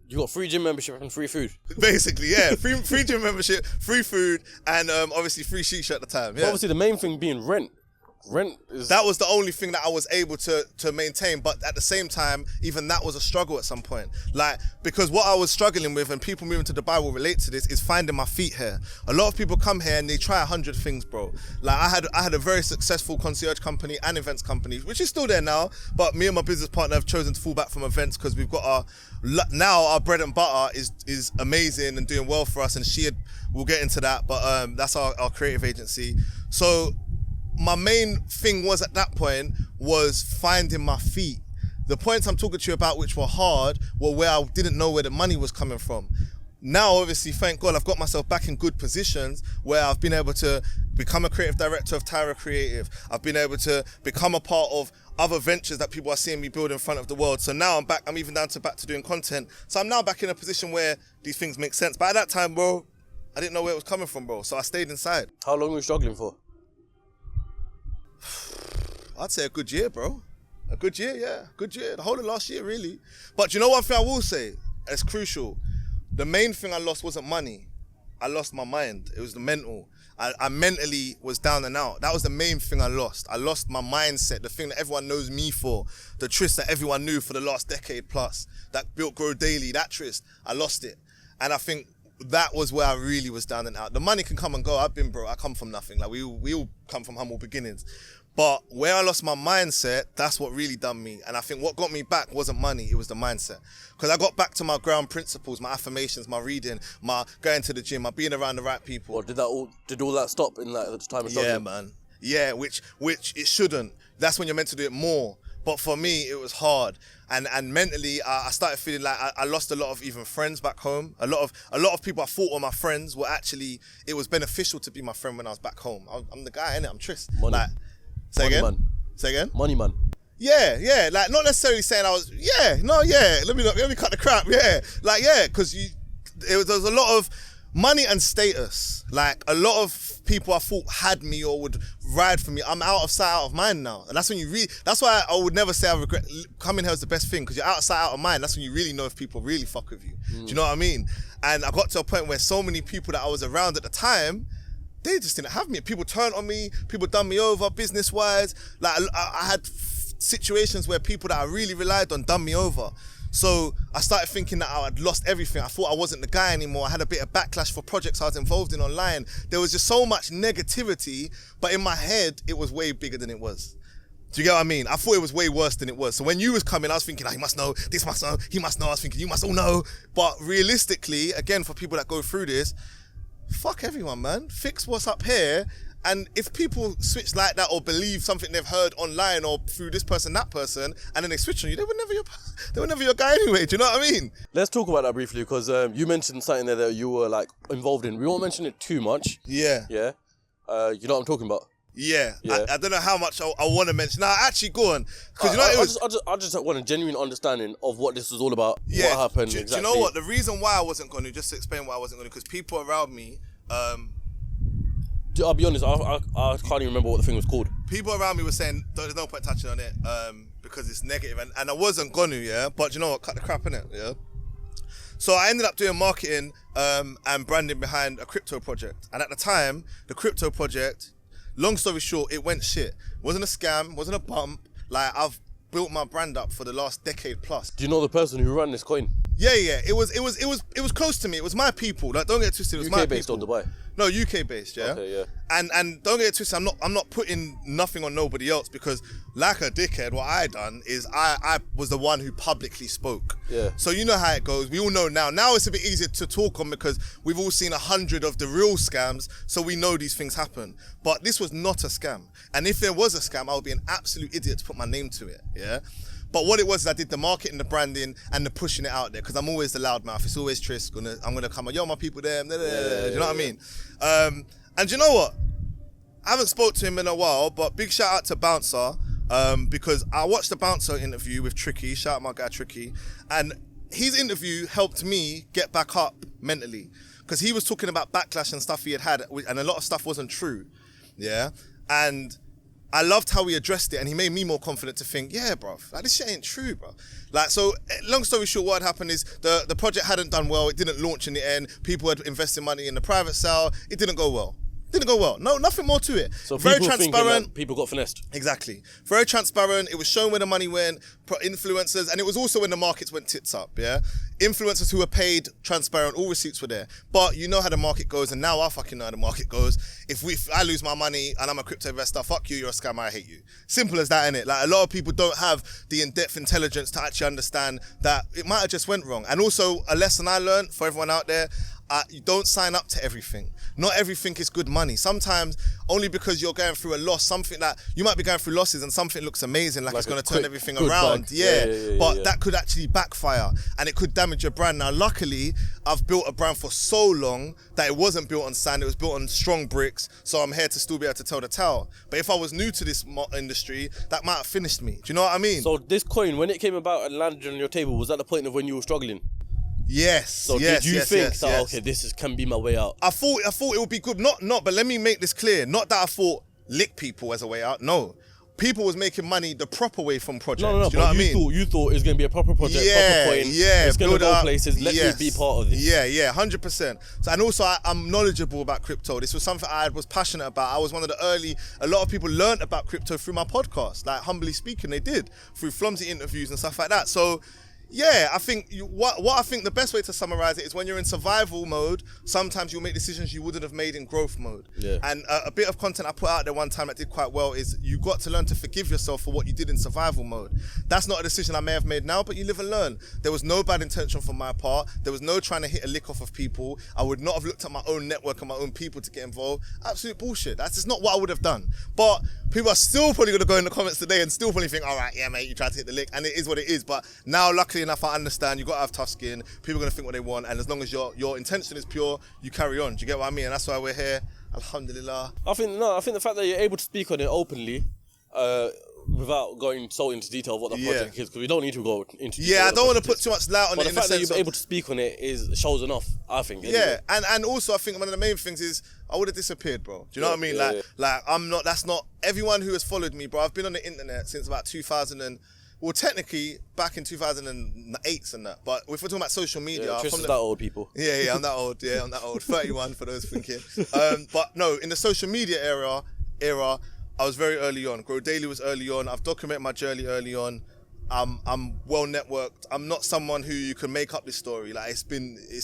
you got free gym membership and free food? Basically, yeah. Free gym membership, free food, and obviously free shisha at the time, yeah. But obviously the main thing being rent. Rent is... That was the only thing that I was able to maintain. But at the same time, even that was a struggle at some point. Like, because what I was struggling with, and people moving to Dubai will relate to this, is finding my feet here. A lot of people come here and they try 100 things, bro. Like, I had a very successful concierge company and events company, which is still there now. But me and my business partner have chosen to fall back from events because we've got our bread and butter is amazing and doing well for us. And we'll get into that. But that's our creative agency. So my main thing was at that point was finding my feet. The points I'm talking to you about, which were hard, were where I didn't know where the money was coming from. Now, obviously, thank God, I've got myself back in good positions where I've been able to become a creative director of Tyra Creative. I've been able to become a part of other ventures that people are seeing me build in front of the world. So now I'm back, I'm even back to doing content. So I'm now back in a position where these things make sense. But at that time, bro, I didn't know where it was coming from, bro. So I stayed inside. How long were you struggling for? I'd say a good year, bro. A good year, yeah. Good year. The whole of last year, really. But you know one thing I will say? It's crucial. The main thing I lost wasn't money. I lost my mind. It was the mental. I mentally was down and out. That was the main thing I lost. I lost my mindset, the thing that everyone knows me for, the Trist that everyone knew for the last decade plus, that built Grow Daily, that Trist. I lost it. And I think that was where I really was down and out. The money can come and go. I've been broke. I come from nothing. Like we all come from humble beginnings. But where I lost my mindset, that's what really done me. And I think what got me back wasn't money, it was the mindset. Because I got back to my ground principles, my affirmations, my reading, my going to the gym, my being around the right people. Well, did all that stop in like the time of struggling? Yeah, man. Yeah, which it shouldn't. That's when you're meant to do it more. But for me, it was hard. And mentally, I started feeling like I lost a lot of even friends back home. A lot of people I thought were my friends were actually, it was beneficial to be my friend when I was back home. I'm the guy, innit? I'm Trist. Money. Like, Say Money again? Man. Say again? Money man. Yeah. Like, not necessarily saying I was, Let me cut the crap, yeah. Like, yeah, because there was a lot of money and status. Like, a lot of people I thought had me or would ride for me. I'm out of sight, out of mind now. And that's when that's why I would never say I regret, coming here is the best thing, because you're out of sight, out of mind. That's when you really know if people really fuck with you. Do you know what I mean? And I got to a point where so many people that I was around at the time, they just didn't have me. People turned on me, people done me over business-wise. Like, I had situations where people that I really relied on done me over. So I started thinking that I had lost everything. I thought I wasn't the guy anymore. I had a bit of backlash for projects I was involved in online. There was just so much negativity, but in my head, it was way bigger than it was. Do you get what I mean? I thought it was way worse than it was. So when you was coming, I was thinking, he must know, this must know, he must know. I was thinking, you must all know. But realistically, again, for people that go through this, fuck everyone, man. Fix what's up here. And if people switch like that or believe something they've heard online or through this person, that person, and then they switch on you, they were never your guy anyway. Do you know what I mean? Let's talk about that briefly, because you mentioned something there that you were like involved in. We won't mention it too much. Yeah. Yeah. You know what I'm talking about? Yeah. I don't know how much I want to mention. Nah, actually, go on. Because you know I just want a genuine understanding of what this was all about. Yeah. What happened? Do you know what? The reason why I wasn't going to, just to explain why I wasn't going to, because people around me, I'll be honest, I can't even remember what the thing was called. People around me were saying there's no point touching on it because it's negative, and I wasn't going to, yeah. But you know what? Cut the crap, innit, yeah. So I ended up doing marketing and branding behind a crypto project, and at the time, the crypto project, long story short, it went shit. Wasn't a scam, wasn't a bump. Like, I've built my brand up for the last decade plus. Do you know the person who ran this coin? Yeah. It was close to me. It was my people. Like, don't get it twisted. It was UK my people. based or Dubai? No, UK based, yeah. Okay, yeah. And don't get it twisted. I'm not putting nothing on nobody else, because like a dickhead, what I done is I was the one who publicly spoke. Yeah. So you know how it goes. We all know now. Now it's a bit easier to talk on because we've all seen 100 of the real scams, so we know these things happen. But this was not a scam. And if there was a scam, I would be an absolute idiot to put my name to it. Yeah. But what it was is I did the marketing, the branding, and the pushing it out there, because I'm always the loudmouth. It's always Trist. I'm gonna come on, yo, my people there. Do you know what I mean? And you know what? I haven't spoke to him in a while, but big shout out to Bouncer, because I watched the Bouncer interview with Tricky. Shout out my guy Tricky, and his interview helped me get back up mentally, because he was talking about backlash and stuff he had, and a lot of stuff wasn't true. Yeah, and I loved how he addressed it, and he made me more confident to think, yeah, bro, like, this shit ain't true, bro. Like, so long story short, what had happened is the project hadn't done well. It didn't launch in the end. People had invested money in the private sale. It didn't go well. Didn't go well. No, nothing more to it. So very people transparent. That people got finessed. Exactly. Very transparent. It was shown where the money went, influencers, and it was also when the markets went tits up, yeah? Influencers who were paid, transparent, all receipts were there. But you know how the market goes, and now I fucking know how the market goes. If I lose my money and I'm a crypto investor, fuck you, you're a scammer, I hate you. Simple as that, innit? Like, a lot of people don't have the in-depth intelligence to actually understand that it might have just went wrong. And also, a lesson I learned for everyone out there, you don't sign up to everything. Not everything is good money. Sometimes, only because you're going through a loss, something that you might be going through losses and something looks amazing, like it's going to turn everything around. But that could actually backfire and it could damage your brand. Now, luckily, I've built a brand for so long that it wasn't built on sand, it was built on strong bricks. So I'm here to still be able to tell the tale. But if I was new to this industry, that might have finished me. Do you know what I mean? So this coin, when it came about and landed on your table, was that the point of when you were struggling? Yes. So yes, did you yes, think yes, that yes. okay, this can be my way out? I thought it would be good. Not, but let me make this clear. Not that I thought lick people as a way out. No. People was making money the proper way from projects. No, Do you know what I mean? You thought it was going to be a proper project, proper coin. It's going to go places. Let me be part of this. Yeah, 100%. So, and also, I'm knowledgeable about crypto. This was something I was passionate about. I was one of the a lot of people learned about crypto through my podcast. Like, humbly speaking, they did. Through Flumsy interviews and stuff like that. So, yeah, I think what I think the best way to summarize it is when you're in survival mode, sometimes you'll make decisions you wouldn't have made in growth mode. Yeah. And a bit of content I put out there one time that did quite well is you got to learn to forgive yourself for what you did in survival mode. That's not a decision I may have made now, but you live and learn. There was no bad intention from my part. There was no trying to hit a lick off of people. I would not have looked at my own network and my own people to get involved. Absolute bullshit. That's just not what I would have done. But people are still probably going to go in the comments today and still probably think, all right, yeah, mate, you tried to hit the lick. And it is what it is. But now, luckily enough, I understand you got to have tough skin. People are going to think what they want. And as long as your intention is pure, you carry on. Do you get what I mean? And that's why we're here. Alhamdulillah. I think the fact that you're able to speak on it openly, without going so into detail of what the project is, because we don't need to go into detail. Yeah, I don't want to put too much light on it. But the fact that you're able to speak on it shows enough, I think. Yeah, and also I think one of the main things is I would have disappeared, bro. Do you know what I mean? Like I'm not. That's not everyone who has followed me, bro. I've been on the internet since about 2000 and. Well, technically, back in 2008 and that. But if we're talking about social media... Yeah, Trist is that old, people. Yeah, I'm that old. Yeah, I'm that old. 31 for those thinking. But no, in the social media era, I was very early on. Grow Daily was early on. I've documented my journey early on. I'm well networked. I'm not someone who you can make up this story. Like, it's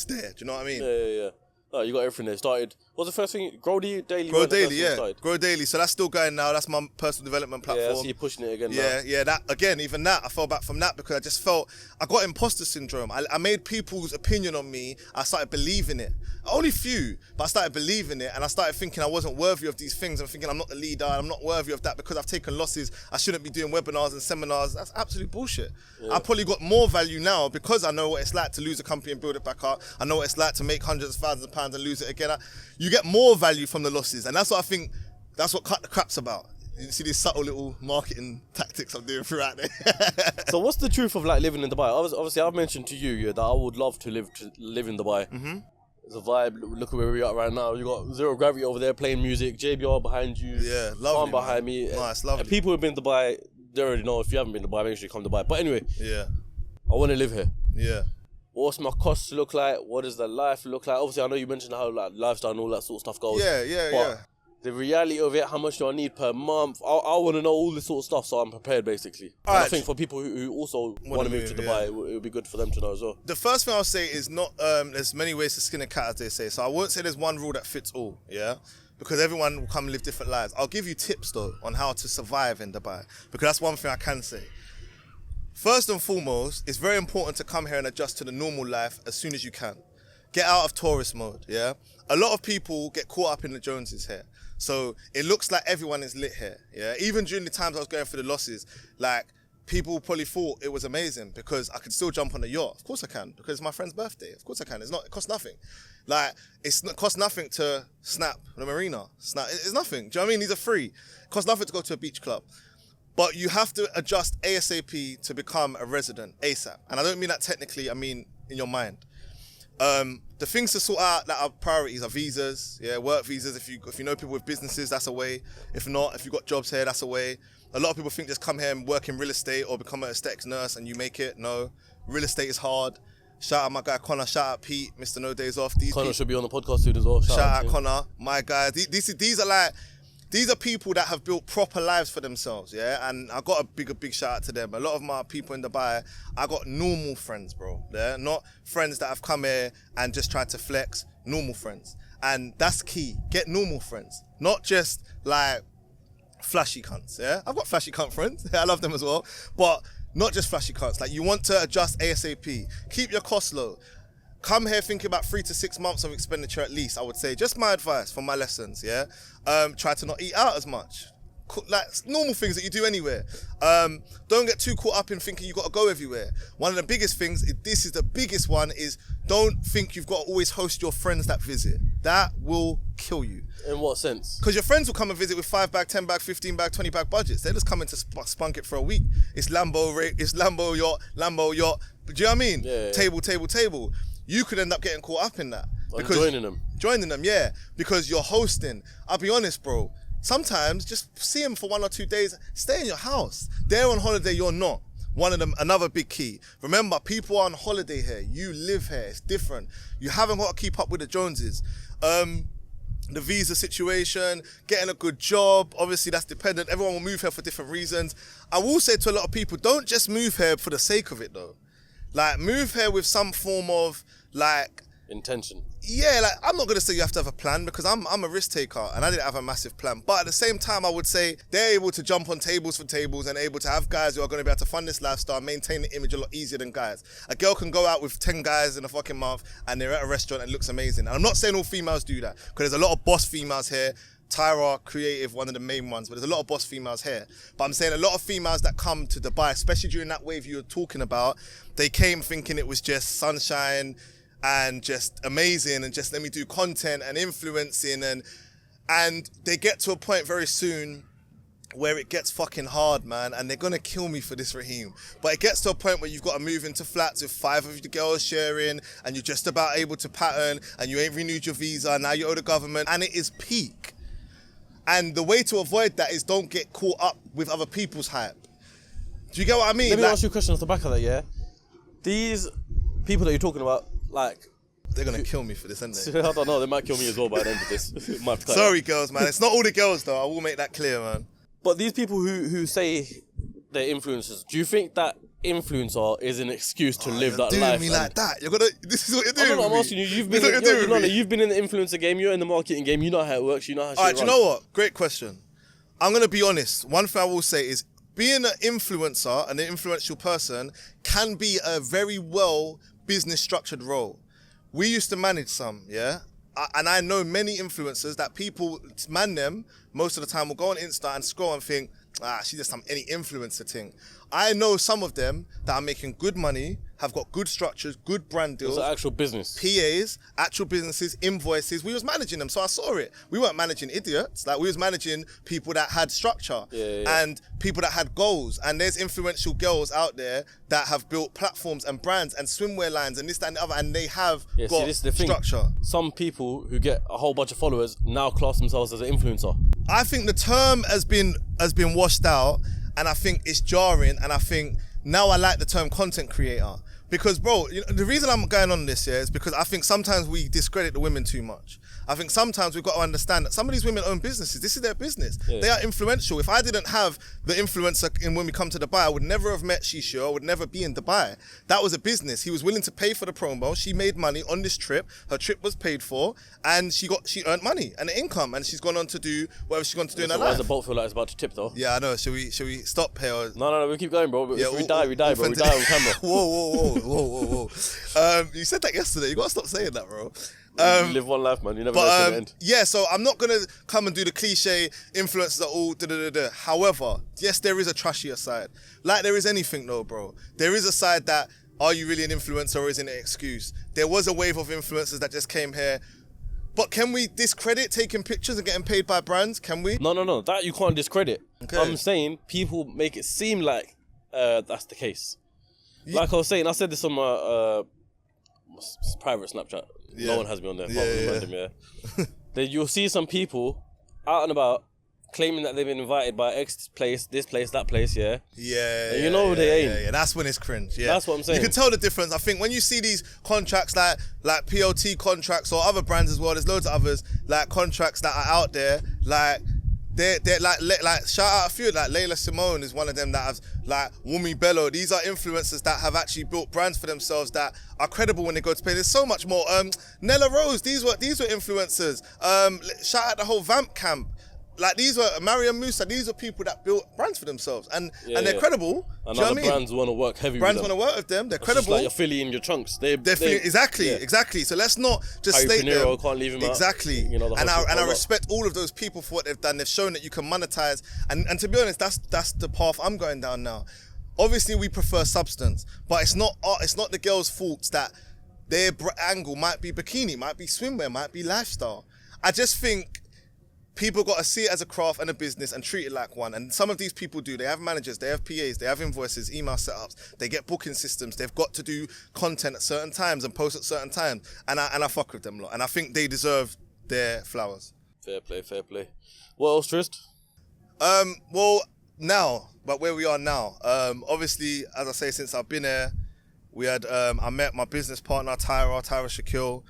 there. Do you know what I mean? Yeah. Oh, you got everything there. Started. What's the first thing? Grow Daily. Grow Daily, yeah. Grow Daily. So that's still going now. That's my personal development platform. Yeah, I see you pushing it again. Yeah. That again. Even that, I fell back from that because I just felt I got imposter syndrome. I made people's opinion on me. I started believing it. Only few, but I started believing it, and I started thinking I wasn't worthy of these things. I'm thinking I'm not the leader. I'm not worthy of that because I've taken losses. I shouldn't be doing webinars and seminars. That's absolute bullshit. Yeah. I probably got more value now because I know what it's like to lose a company and build it back up. I know what it's like to make hundreds of thousands of pounds and lose it again. You get more value from the losses, and that's what I think. That's what Cut the Crap's about. You see these subtle little marketing tactics I'm doing throughout there. So what's the truth of like living in Dubai? Obviously, I've mentioned to you that I would love to live in Dubai. Mm-hmm. It's a vibe. Look at where we are right now. You got Zero Gravity over there playing music. JBR behind you. Yeah, lovely. Shaan behind me. Nice, lovely. And people who've been to Dubai, they already know. If you haven't been to Dubai, make sure you come to Dubai. But anyway, yeah, I want to live here. Yeah. What's my costs look like? What does the life look like? Obviously, I know you mentioned how like lifestyle and all that sort of stuff goes. Yeah. The reality of it, how much do I need per month? I want to know all this sort of stuff, so I'm prepared, basically. And I think for people who also want to move to Dubai, it would be good for them to know as well. The first thing I'll say is not, there's many ways to skin a cat, as they say. So I won't say there's one rule that fits all, yeah? Because everyone will come and live different lives. I'll give you tips, though, on how to survive in Dubai. Because that's one thing I can say. First and foremost, it's very important to come here and adjust to the normal life as soon as you can. Get out of tourist mode, yeah? A lot of people get caught up in the Joneses here. So it looks like everyone is lit here, yeah? Even during the times I was going through the losses, like, people probably thought it was amazing because I could still jump on the yacht. Of course I can, because it's my friend's birthday. Of course I can. It costs nothing. Like, it costs nothing to snap the marina. It's nothing. Do you know what I mean? These are free. It costs nothing to go to a beach club. But you have to adjust ASAP to become a resident ASAP. And I don't mean that technically, I mean in your mind. The things to sort out that are priorities are visas, work visas. If you know people with businesses, that's a way. If not, if you've got jobs here, that's a way. A lot of people think just come here and work in real estate or become an aesthetics nurse and you make it. No, real estate is hard. Shout out my guy Connor. Shout out Pete, Mr. No Days Off. These Connor people, should be on the podcast soon as well. shout out to him. Connor, my guy. These are people that have built proper lives for themselves, yeah? And I got a big shout out to them. A lot of my people in Dubai, I got normal friends, bro. Yeah? Not friends that have come here and just tried to flex, normal friends. And that's key. Get normal friends. Not just like flashy cunts, yeah? I've got flashy cunt friends. I love them as well. But not just flashy cunts. Like, you want to adjust ASAP. Keep your costs low. Come here thinking about 3 to 6 months of expenditure at least, I would say. Just my advice from my lessons, yeah? Try to not eat out as much. Like normal things that you do anywhere. Don't get too caught up in thinking you got to go everywhere. One of the biggest things, this is the biggest one, is don't think you've got to always host your friends that visit. That will kill you. In what sense? Because your friends will come and visit with 5 bag, 10 bag, 15 bag, 20 bag budgets. They're just coming to spunk it for a week. It's Lambo yacht. Do you know what I mean? Yeah. Table. You could end up getting caught up in that. Because Joining them, yeah. Because you're hosting. I'll be honest, bro. Sometimes just see them for 1 or 2 days. Stay in your house. They're on holiday, you're not. One of them, another big key. Remember, people are on holiday here. You live here. It's different. You haven't got to keep up with the Joneses. The visa situation, getting a good job, obviously that's dependent. Everyone will move here for different reasons. I will say to a lot of people, don't just move here for the sake of it though. Like, move here with some form of like intention. Yeah, like, I'm not gonna say you have to have a plan because I'm a risk taker and I didn't have a massive plan. But at the same time, I would say they're able to jump on tables for tables and able to have guys who are gonna be able to fund this lifestyle, maintain the image a lot easier than guys. A girl can go out with 10 guys in a fucking month and they're at a restaurant and it looks amazing. And I'm not saying all females do that because there's a lot of boss females here. Tyra, Creative, one of the main ones, but there's a lot of boss females here. But I'm saying a lot of females that come to Dubai, especially during that wave you were talking about, they came thinking it was just sunshine and just amazing and just let me do content and influencing and they get to a point very soon where it gets fucking hard, man, and they're gonna kill me for this, Raheem. But it gets to a point where you've got to move into flats with 5 of the girls sharing and you're just about able to pattern and you ain't renewed your visa, now you owe the government, and it is peak. And the way to avoid that is don't get caught up with other people's hype. Do you get what I mean? Let me ask you a question off the back of that, yeah? These people that you're talking about, like... They're going to kill me for this, aren't they? I don't know, they might kill me as well by the end of this. Sorry, girls, man. It's not all the girls, though. I will make that clear, man. But these people who say they're influencers, do you think that influencer is an excuse to live that life? Doing me like that. You're gonna. This is what you're doing. I'm asking you. You've been in the influencer game. You're in the marketing game. You know how it works. You know how shit runs. Do you know what? Great question. I'm gonna be honest. One thing I will say is being an influencer and an influential person can be a very well business structured role. We used to manage some, yeah. And I know many influencers that people man them most of the time will go on Insta and scroll and think, she's just any influencer thing. I know some of them that are making good money, have got good structures, good brand deals. It's an actual business. PAs, actual businesses, invoices. We was managing them, so I saw it. We weren't managing idiots. Like, we was managing people that had structure and people that had goals. And there's influential girls out there that have built platforms and brands and swimwear lines and this, that, and the other, and they have got this is the thing. Structure. Some people who get a whole bunch of followers now class themselves as an influencer. I think the term has been washed out, and I think it's jarring, and I think now I like the term content creator. Because, bro, the reason I'm going on this here is because I think sometimes we discredit the women too much. I think sometimes we've got to understand that some of these women own businesses. This is their business. Yeah. They are influential. If I didn't have the influencer when we come to Dubai, I would never have met Shisha. I would never be in Dubai. That was a business. He was willing to pay for the promo. She made money on this trip. Her trip was paid for, and she earned money and income, and she's gone on to do whatever she's going to do in her life. Why does the boat feel like it's about to tip, though? Yeah, I know. Should we stop here? Or... No, we keep going, bro. If we die, bro. We die on camera. Whoa. You said that yesterday. You got to stop saying that, bro. You live one life, man. You never know it's gonna end. Yeah, so I'm not gonna come and do the cliche influencers are all da-da-da-da. However, yes, there is a trashier side. Like there is anything though, bro. There is a side that, are you really an influencer or is it an excuse? There was a wave of influencers that just came here. But can we discredit taking pictures and getting paid by brands? Can we? No. That you can't discredit. Okay. I'm saying people make it seem like that's the case. Like I was saying, I said this on my private Snapchat. Yeah. No one has me on there. Random, Then you'll see some people out and about claiming that they've been invited by X place, this place, that place, yeah? Yeah. And you know they ain't. Yeah. That's when it's cringe, yeah. That's what I'm saying. You can tell the difference. I think when you see these contracts like PLT contracts or other brands as well, there's loads of others, like contracts that are out there, like, they're like shout out a few, like Layla Simone is one of them that has, like Wumi Bello. These are influencers that have actually built brands for themselves that are credible when they go to play. There's so much more. Nella Rose, these were influencers. Shout out the whole Vamp camp. Like these were Mariam Musa. These are people that built brands for themselves, and they're credible. And do you know other what I mean? brands want to work heavy. Brands want to work with them. They're It's credible. just like you're Philly in your trunks. Exactly. So let's not just Harry state Pinero, them. Can't leave him out. Exactly. You know, I respect all of those people for what they've done. They've shown that you can monetize, and to be honest, that's the path I'm going down now. Obviously, we prefer substance, but it's not the girls' faults that their angle might be bikini, might be swimwear, might be lifestyle. I just think people got to see it as a craft and a business and treat it like one. And some of these people do. They have managers, they have PAs, they have invoices, email setups, they get booking systems. They've got to do content at certain times and post at certain times. And I fuck with them a lot. And I think they deserve their flowers. Fair play. What else, Trist? Well, now, but where we are now, obviously, as I say, since I've been here, we had, I met my business partner, Tyra Shaquille.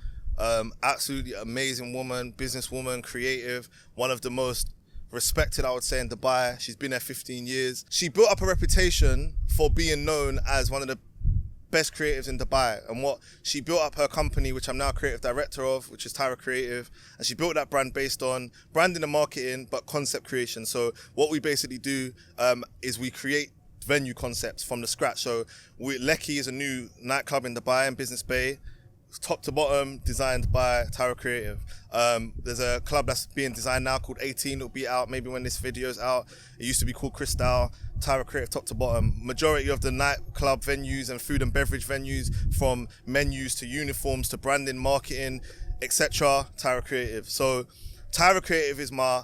Absolutely amazing woman, businesswoman, creative, one of the most respected, I would say, in Dubai. She's been there 15 years. She built up a reputation for being known as one of the best creatives in Dubai. And she built up her company, which I'm now creative director of, which is Tyra Creative. And she built that brand based on branding and marketing, but concept creation. So what we basically do is we create venue concepts from the scratch. So Lekki is a new nightclub in Dubai and Business Bay. Top to bottom, designed by Tyra Creative. There's a club that's being designed now called 18. It'll be out maybe when this video's out. It used to be called Crystal. Tyra Creative, top to bottom. Majority of the nightclub venues and food and beverage venues, from menus to uniforms to branding, marketing, etc. Tyra Creative. So Tyra Creative is my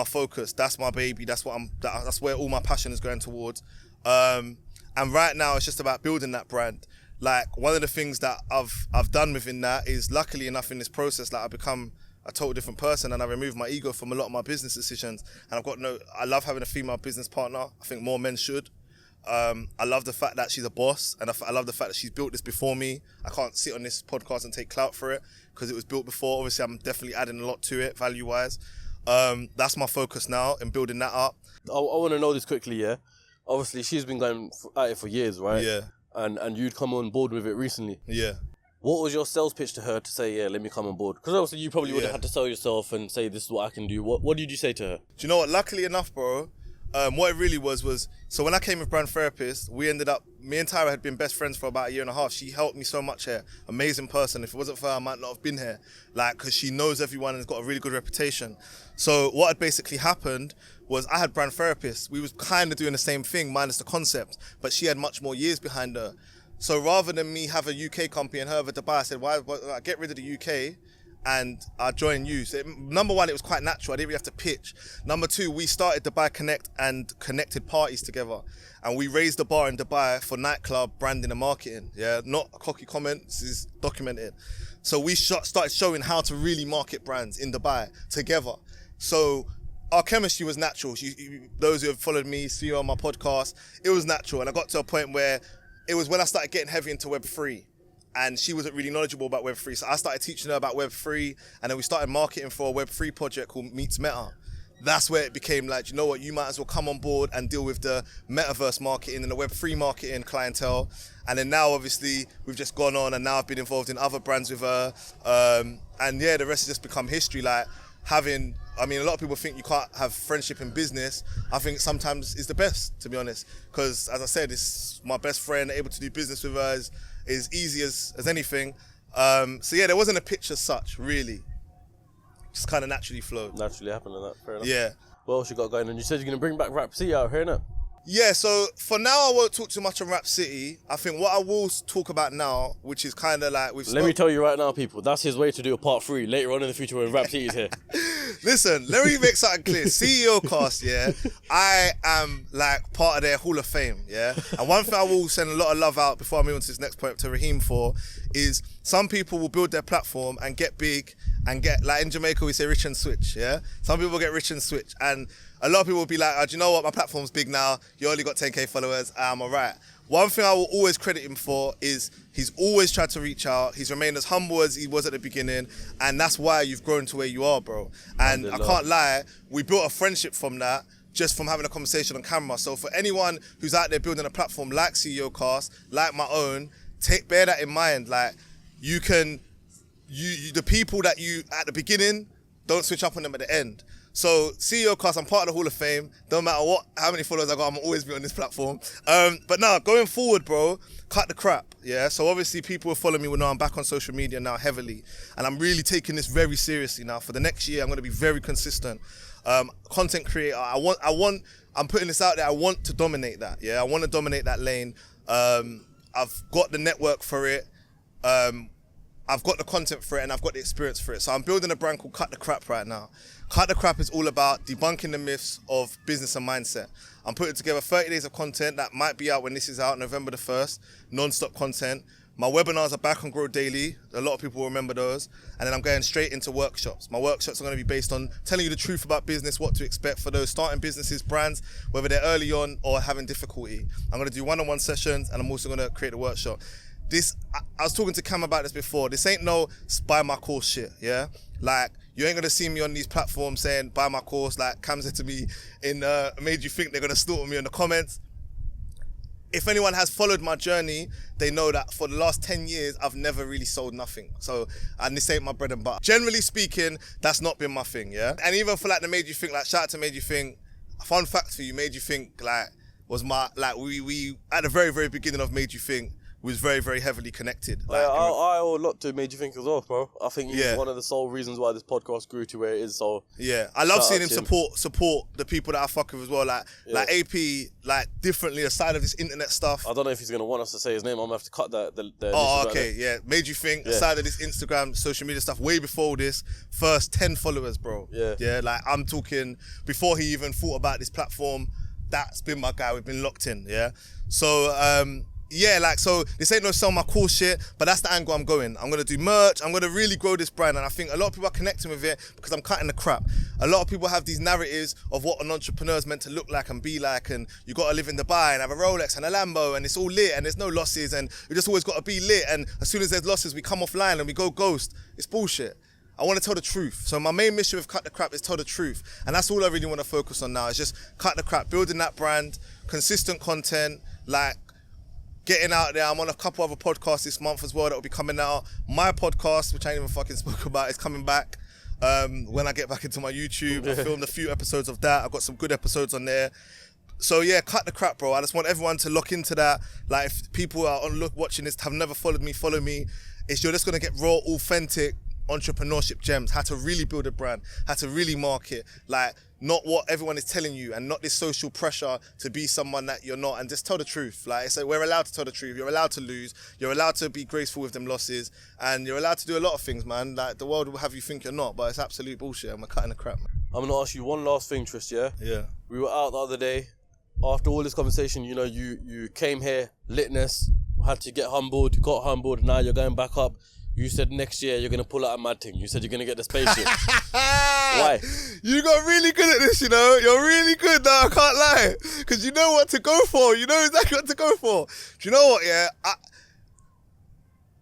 focus. That's my baby. That's where all my passion is going towards. And right now it's just about building that brand. Like, one of the things that I've done within that is, luckily enough, in this process, like, I've become a total different person, and I removed my ego from a lot of my business decisions. And I love having a female business partner. I think more men should. I love the fact that she's a boss, and I love the fact that she's built this before me. I can't sit on this podcast and take clout for it because it was built before. Obviously, I'm definitely adding a lot to it, value-wise. That's my focus now in building that up. I want to know this quickly, yeah? Obviously, she's been going at it for years, right? Yeah. And you'd come on board with it recently. Yeah. What was your sales pitch to her to say, yeah, let me come on board? Because obviously you probably would have had to sell yourself and say, this is what I can do. What did you say to her? Do you know what? Luckily enough, bro, what it really was, so when I came with Brand Therapist, me and Tyra had been best friends for about a year and a half. She helped me so much here. Amazing person. If it wasn't for her, I might not have been here. Like, because she knows everyone and has got a really good reputation. So what had basically happened was, I had Brand Therapist. We was kind of doing the same thing, minus the concept, but she had much more years behind her. So rather than me have a UK company and her have a Dubai, I said, why get rid of the UK and I'll join you. So number one, it was quite natural. I didn't really have to pitch. Number two, we started Dubai Connect and connected parties together. And we raised the bar in Dubai for nightclub branding and marketing. Yeah, not a cocky comment, this is documented. So we started showing how to really market brands in Dubai together. So our chemistry was natural. Those who have followed me, see you on my podcast, it was natural. And I got to a point where it was when I started getting heavy into Web3, and she wasn't really knowledgeable about Web3. So I started teaching her about Web3, and then we started marketing for a Web3 project called Meets Meta. That's where it became like, you know what, you might as well come on board and deal with the metaverse marketing and the Web3 marketing clientele. And then now, obviously, we've just gone on, and now I've been involved in other brands with her. And yeah, the rest has just become history. Like, a lot of people think you can't have friendship in business. I think sometimes it's the best, to be honest. Because, as I said, it's my best friend, able to do business with her is easy as anything. So yeah, there wasn't a pitch as such, really. Just kind of naturally flowed. Naturally happened like that, fair enough. Yeah. What else you got going on? You said you're going to bring back Rap City out here, innit? Yeah, so for now, I won't talk too much on Rap City. I think what I will talk about now, which is kind of like... Let me tell you right now, people, that's his way to do a part 3 later on in the future when Rap City's here. Listen, let me make something clear. Ceocast, yeah, I am like part of their Hall of Fame, yeah. And one thing I will send a lot of love out before I move on to this next point to Raheem for is some people will build their platform and get big and get, like in Jamaica we say rich and switch, yeah. Some people get rich and switch, and a lot of people will be like, oh, do you know what? My platform's big now. You only got 10k followers. I'm alright. One thing I will always credit him for is he's always tried to reach out. He's remained as humble as he was at the beginning, and that's why you've grown to where you are, bro. And I can't lie, we built a friendship from that, just from having a conversation on camera. So for anyone who's out there building a platform like Ceocast, like my own, bear that in mind. Like, you can, the people that you at the beginning, don't switch up on them at the end. So Ceocast, I'm part of the Hall of Fame. Don't matter how many followers I got, I'm always be on this platform. But now going forward, bro, cut the crap. Yeah. So obviously people who follow me will know I'm back on social media now heavily, and I'm really taking this very seriously now. For the next year, I'm going to be very consistent. Content creator. I'm putting this out there. I want to dominate that. Yeah. I want to dominate that lane. I've got the network for it. I've got the content for it, and I've got the experience for it. So I'm building a brand called Cut the Crap right now. Cut the Crap is all about debunking the myths of business and mindset. I'm putting together 30 days of content that might be out when this is out, November the 1st, non-stop content. My webinars are back on Grow Daily. A lot of people will remember those. And then I'm going straight into workshops. My workshops are going to be based on telling you the truth about business, what to expect for those starting businesses, brands, whether they're early on or having difficulty. I'm going to do one-on-one sessions, and I'm also going to create a workshop. I was talking to Cam about this before. This ain't no buy my course shit, yeah? Like, you ain't gonna see me on these platforms saying buy my course, like Cam said to me in Made You Think they're gonna snort on me in the comments. If anyone has followed my journey, they know that for the last 10 years, I've never really sold nothing. So, and this ain't my bread and butter. Generally speaking, that's not been my thing, yeah? And even for like the Made You Think, like shout out to Made You Think, fun fact for you, Made You Think, like, was my, like we at the very, very beginning of Made You Think, was very, very heavily connected. Like, I owe a lot to Made You Think as well, bro. I think he's one of the sole reasons why this podcast grew to where it is. So yeah, I love seeing him support the people that I fuck with as well. Like AP, like differently aside of this internet stuff. I don't know if he's gonna want us to say his name. I'm gonna have to cut that. Okay, yeah. Made You Think aside of this Instagram, social media stuff. Way before this, first 10 followers, bro. Yeah. Like I'm talking before he even thought about this platform. That's been my guy. We've been locked in. Yeah. So yeah, like, so this ain't no sell my cool shit, but that's the angle I'm going. I'm gonna do merch, I'm gonna really grow this brand, and I think a lot of people are connecting with it because I'm cutting the crap. A lot of people have these narratives of what an entrepreneur's meant to look like and be like, and you gotta live in Dubai and have a Rolex and a Lambo, and it's all lit, and there's no losses, and we just always gotta be lit, and as soon as there's losses, we come offline and we go ghost. It's bullshit. I want to tell the truth. So my main mission with Cut the Crap is tell the truth. And that's all I really want to focus on now, is just cut the crap, building that brand, consistent content, like, getting out there. I'm on a couple other podcasts this month as well that will be coming out. My podcast, which I ain't even fucking spoke about, is coming back when I get back into my YouTube. I filmed a few episodes of that. I've got some good episodes on there. So yeah, cut the crap, bro. I just want everyone to lock into that. Like, if people are watching this, have never followed me, follow me. You're just going to get raw, authentic entrepreneurship gems, how to really build a brand, how to really market, like not what everyone is telling you, and not this social pressure to be someone that you're not, and just tell the truth. Like, so we're allowed to tell the truth. You're allowed to lose. You're allowed to be graceful with them losses, and you're allowed to do a lot of things, man. Like, the world will have you think you're not, but it's absolute bullshit, and we're cutting the crap, man. I'm gonna ask you one last thing, Trist, yeah? Yeah. We were out the other day. After all this conversation, you know, you came here, litness, had to get humbled, got humbled, now you're going back up. You said next year you're going to pull out a mad thing. You said you're going to get the spaceship. Why? You got really good at this, you know. You're really good, though, I can't lie. Because you know what to go for. You know exactly what to go for. Do you know what, yeah?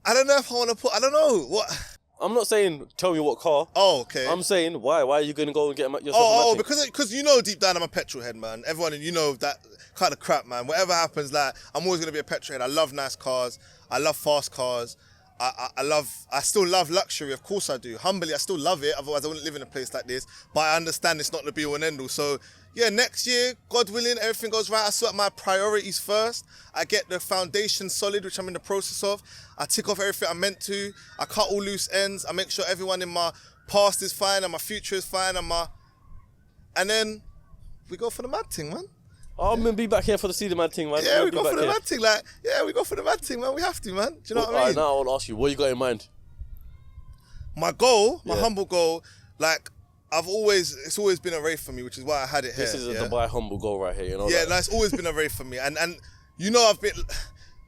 I don't know if I want to put... I don't know. What... I'm not saying tell me what car. Oh, okay. I'm saying why? Why are you going to go and get yourself a mad thing? Because you know deep down I'm a petrol head, man. Everyone, you know that kind of crap, man. Whatever happens, like, I'm always going to be a petrol head. I love nice cars. I love fast cars. I still love luxury, of course I do. Humbly, I still love it, otherwise I wouldn't live in a place like this. But I understand it's not the be all and end all. So yeah, next year, God willing, everything goes right. I sort my priorities first. I get the foundation solid, which I'm in the process of. I tick off everything I'm meant to. I cut all loose ends. I make sure everyone in my past is fine and my future is fine, and then we go for the mad thing, man. I'm going to be back here for the see the mad thing, man. Yeah, we go for the mad thing, like, yeah, we go for the mad thing, man. We have to, man. Do you know what I mean? Alright, now I want to ask you, what you got in mind? My goal, my humble goal, like, it's always been a rave for me, which is why I had it here. This is a yeah? Dubai humble goal right here, you know. Yeah, it's always been a rave for me, and you know I've been.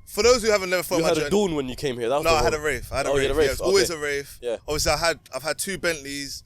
For those who haven't never followed You my had journey, a dawn when you came here. That was no, I had a rave. I had a you rave. had a rave. Yeah, it's Okay. always a rave. Yeah. Obviously, I've had 2 Bentleys,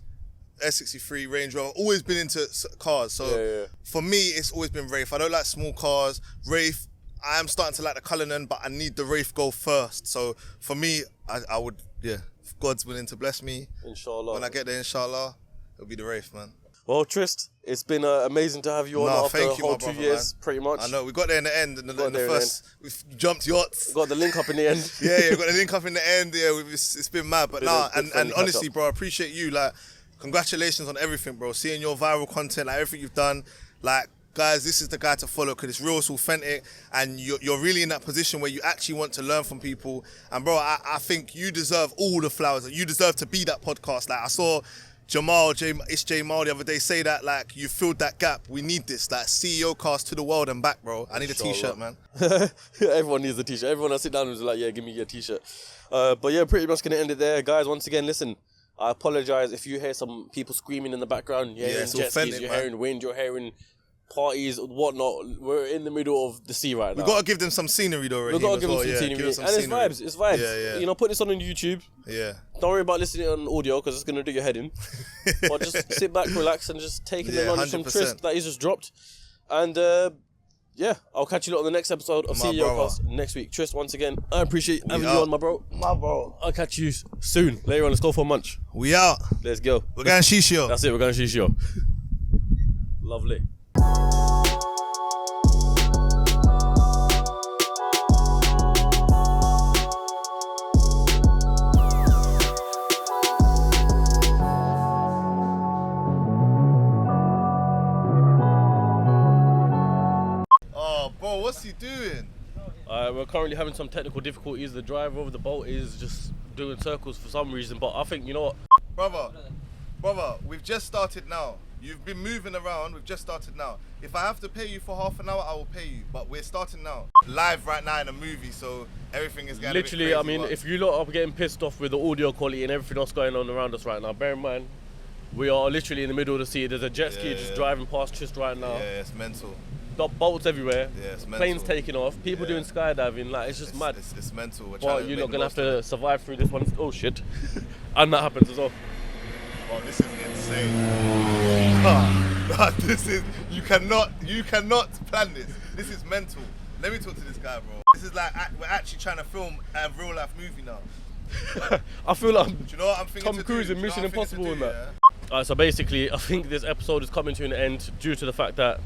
S63, Range Rover. Always been into cars. So Yeah. for me, it's always been rave. I don't like small cars. Rave. I am starting to like the Cullinan, but I need the Wraith Go first. So for me, I would, if God's willing to bless me, Inshallah. when I get there, inshallah, it'll be the Wraith, man. Well, Trist, it's been amazing to have you on after thank a you, whole my 2 brother, years, man. pretty much. I know, we got there in the end, in the there in the first, we've jumped yachts. Got the link up in the end. Yeah, we got the link up in the end, it's been mad. But and honestly, bro, I appreciate you, like, congratulations on everything, bro. Seeing your viral content, like everything you've done, like, guys, this is the guy to follow because it's real, it's authentic, and you're really in that position where you actually want to learn from people. And bro, I think you deserve all the flowers. You deserve to be that podcast. Like I saw Jamal, It's Jamal the other day say that, like, you filled that gap. We need this, like, Ceocast to the world and back, bro. I need a t-shirt, man. Everyone needs a t-shirt. Everyone I sit down is like, yeah, give me your t-shirt. But yeah, pretty much gonna end it there, guys. Once again, listen, I apologize if you hear some people screaming in the background. You're hearing jet skis, you're hearing wind, you're hearing parties, whatnot. We're in the middle of the sea right now. We gotta give them some scenery though, Raheem. We gotta give them some scenery. And it's vibes. It's vibes. Yeah. You know, put this on YouTube. Yeah. Don't worry about listening on audio because it's gonna do your head in. But just sit back, relax, and just take in the knowledge from 100%. Trist that he's just dropped. And yeah, I'll catch you lot on the next episode of Ceocast next week. Trist, once again, I appreciate having you on, my bro. My bro. I'll catch you soon. Later on, let's go for a munch. We out. Let's go. We're going Shishio. That's it, we're going Shishio. Lovely. Bro, what's he doing? We're currently having some technical difficulties. The driver of the boat is just doing circles for some reason, but I think, you know what? Brother, we've just started now. You've been moving around, we've just started now. If I have to pay you for half an hour, I will pay you, but we're starting now. Live right now in a movie, so everything is going literally, a bit I crazy, mean, if you lot are getting pissed off with the audio quality and everything else going on around us right now, bear in mind, we are literally in the middle of the sea. There's a jet ski just driving past Trist right now. Yeah, it's mental. Boats everywhere, Yeah, it's mental. planes taking off, people doing skydiving, like it's just mad. It's mental. But you're not gonna have to survive through this one. Oh shit. And that happens as well. Oh, this is insane. This is, you cannot plan this. This is mental. Let me talk to this guy, bro. This is like, we're actually trying to film a real life movie now. I feel like Do you know what I'm thinking Tom Cruise in Mission Impossible in that. Yeah? Alright, so basically, I think this episode is coming to an end due to the fact that,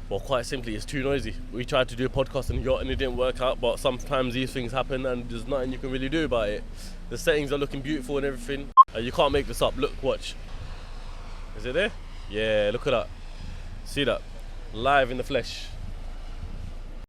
well, quite simply, it's too noisy. We tried to do a podcast on the yacht and it didn't work out, but sometimes these things happen and there's nothing you can really do about it. The settings are looking beautiful and everything. You can't make this up. Look, watch. Is it there? Yeah, look at that. See that? Live in the flesh.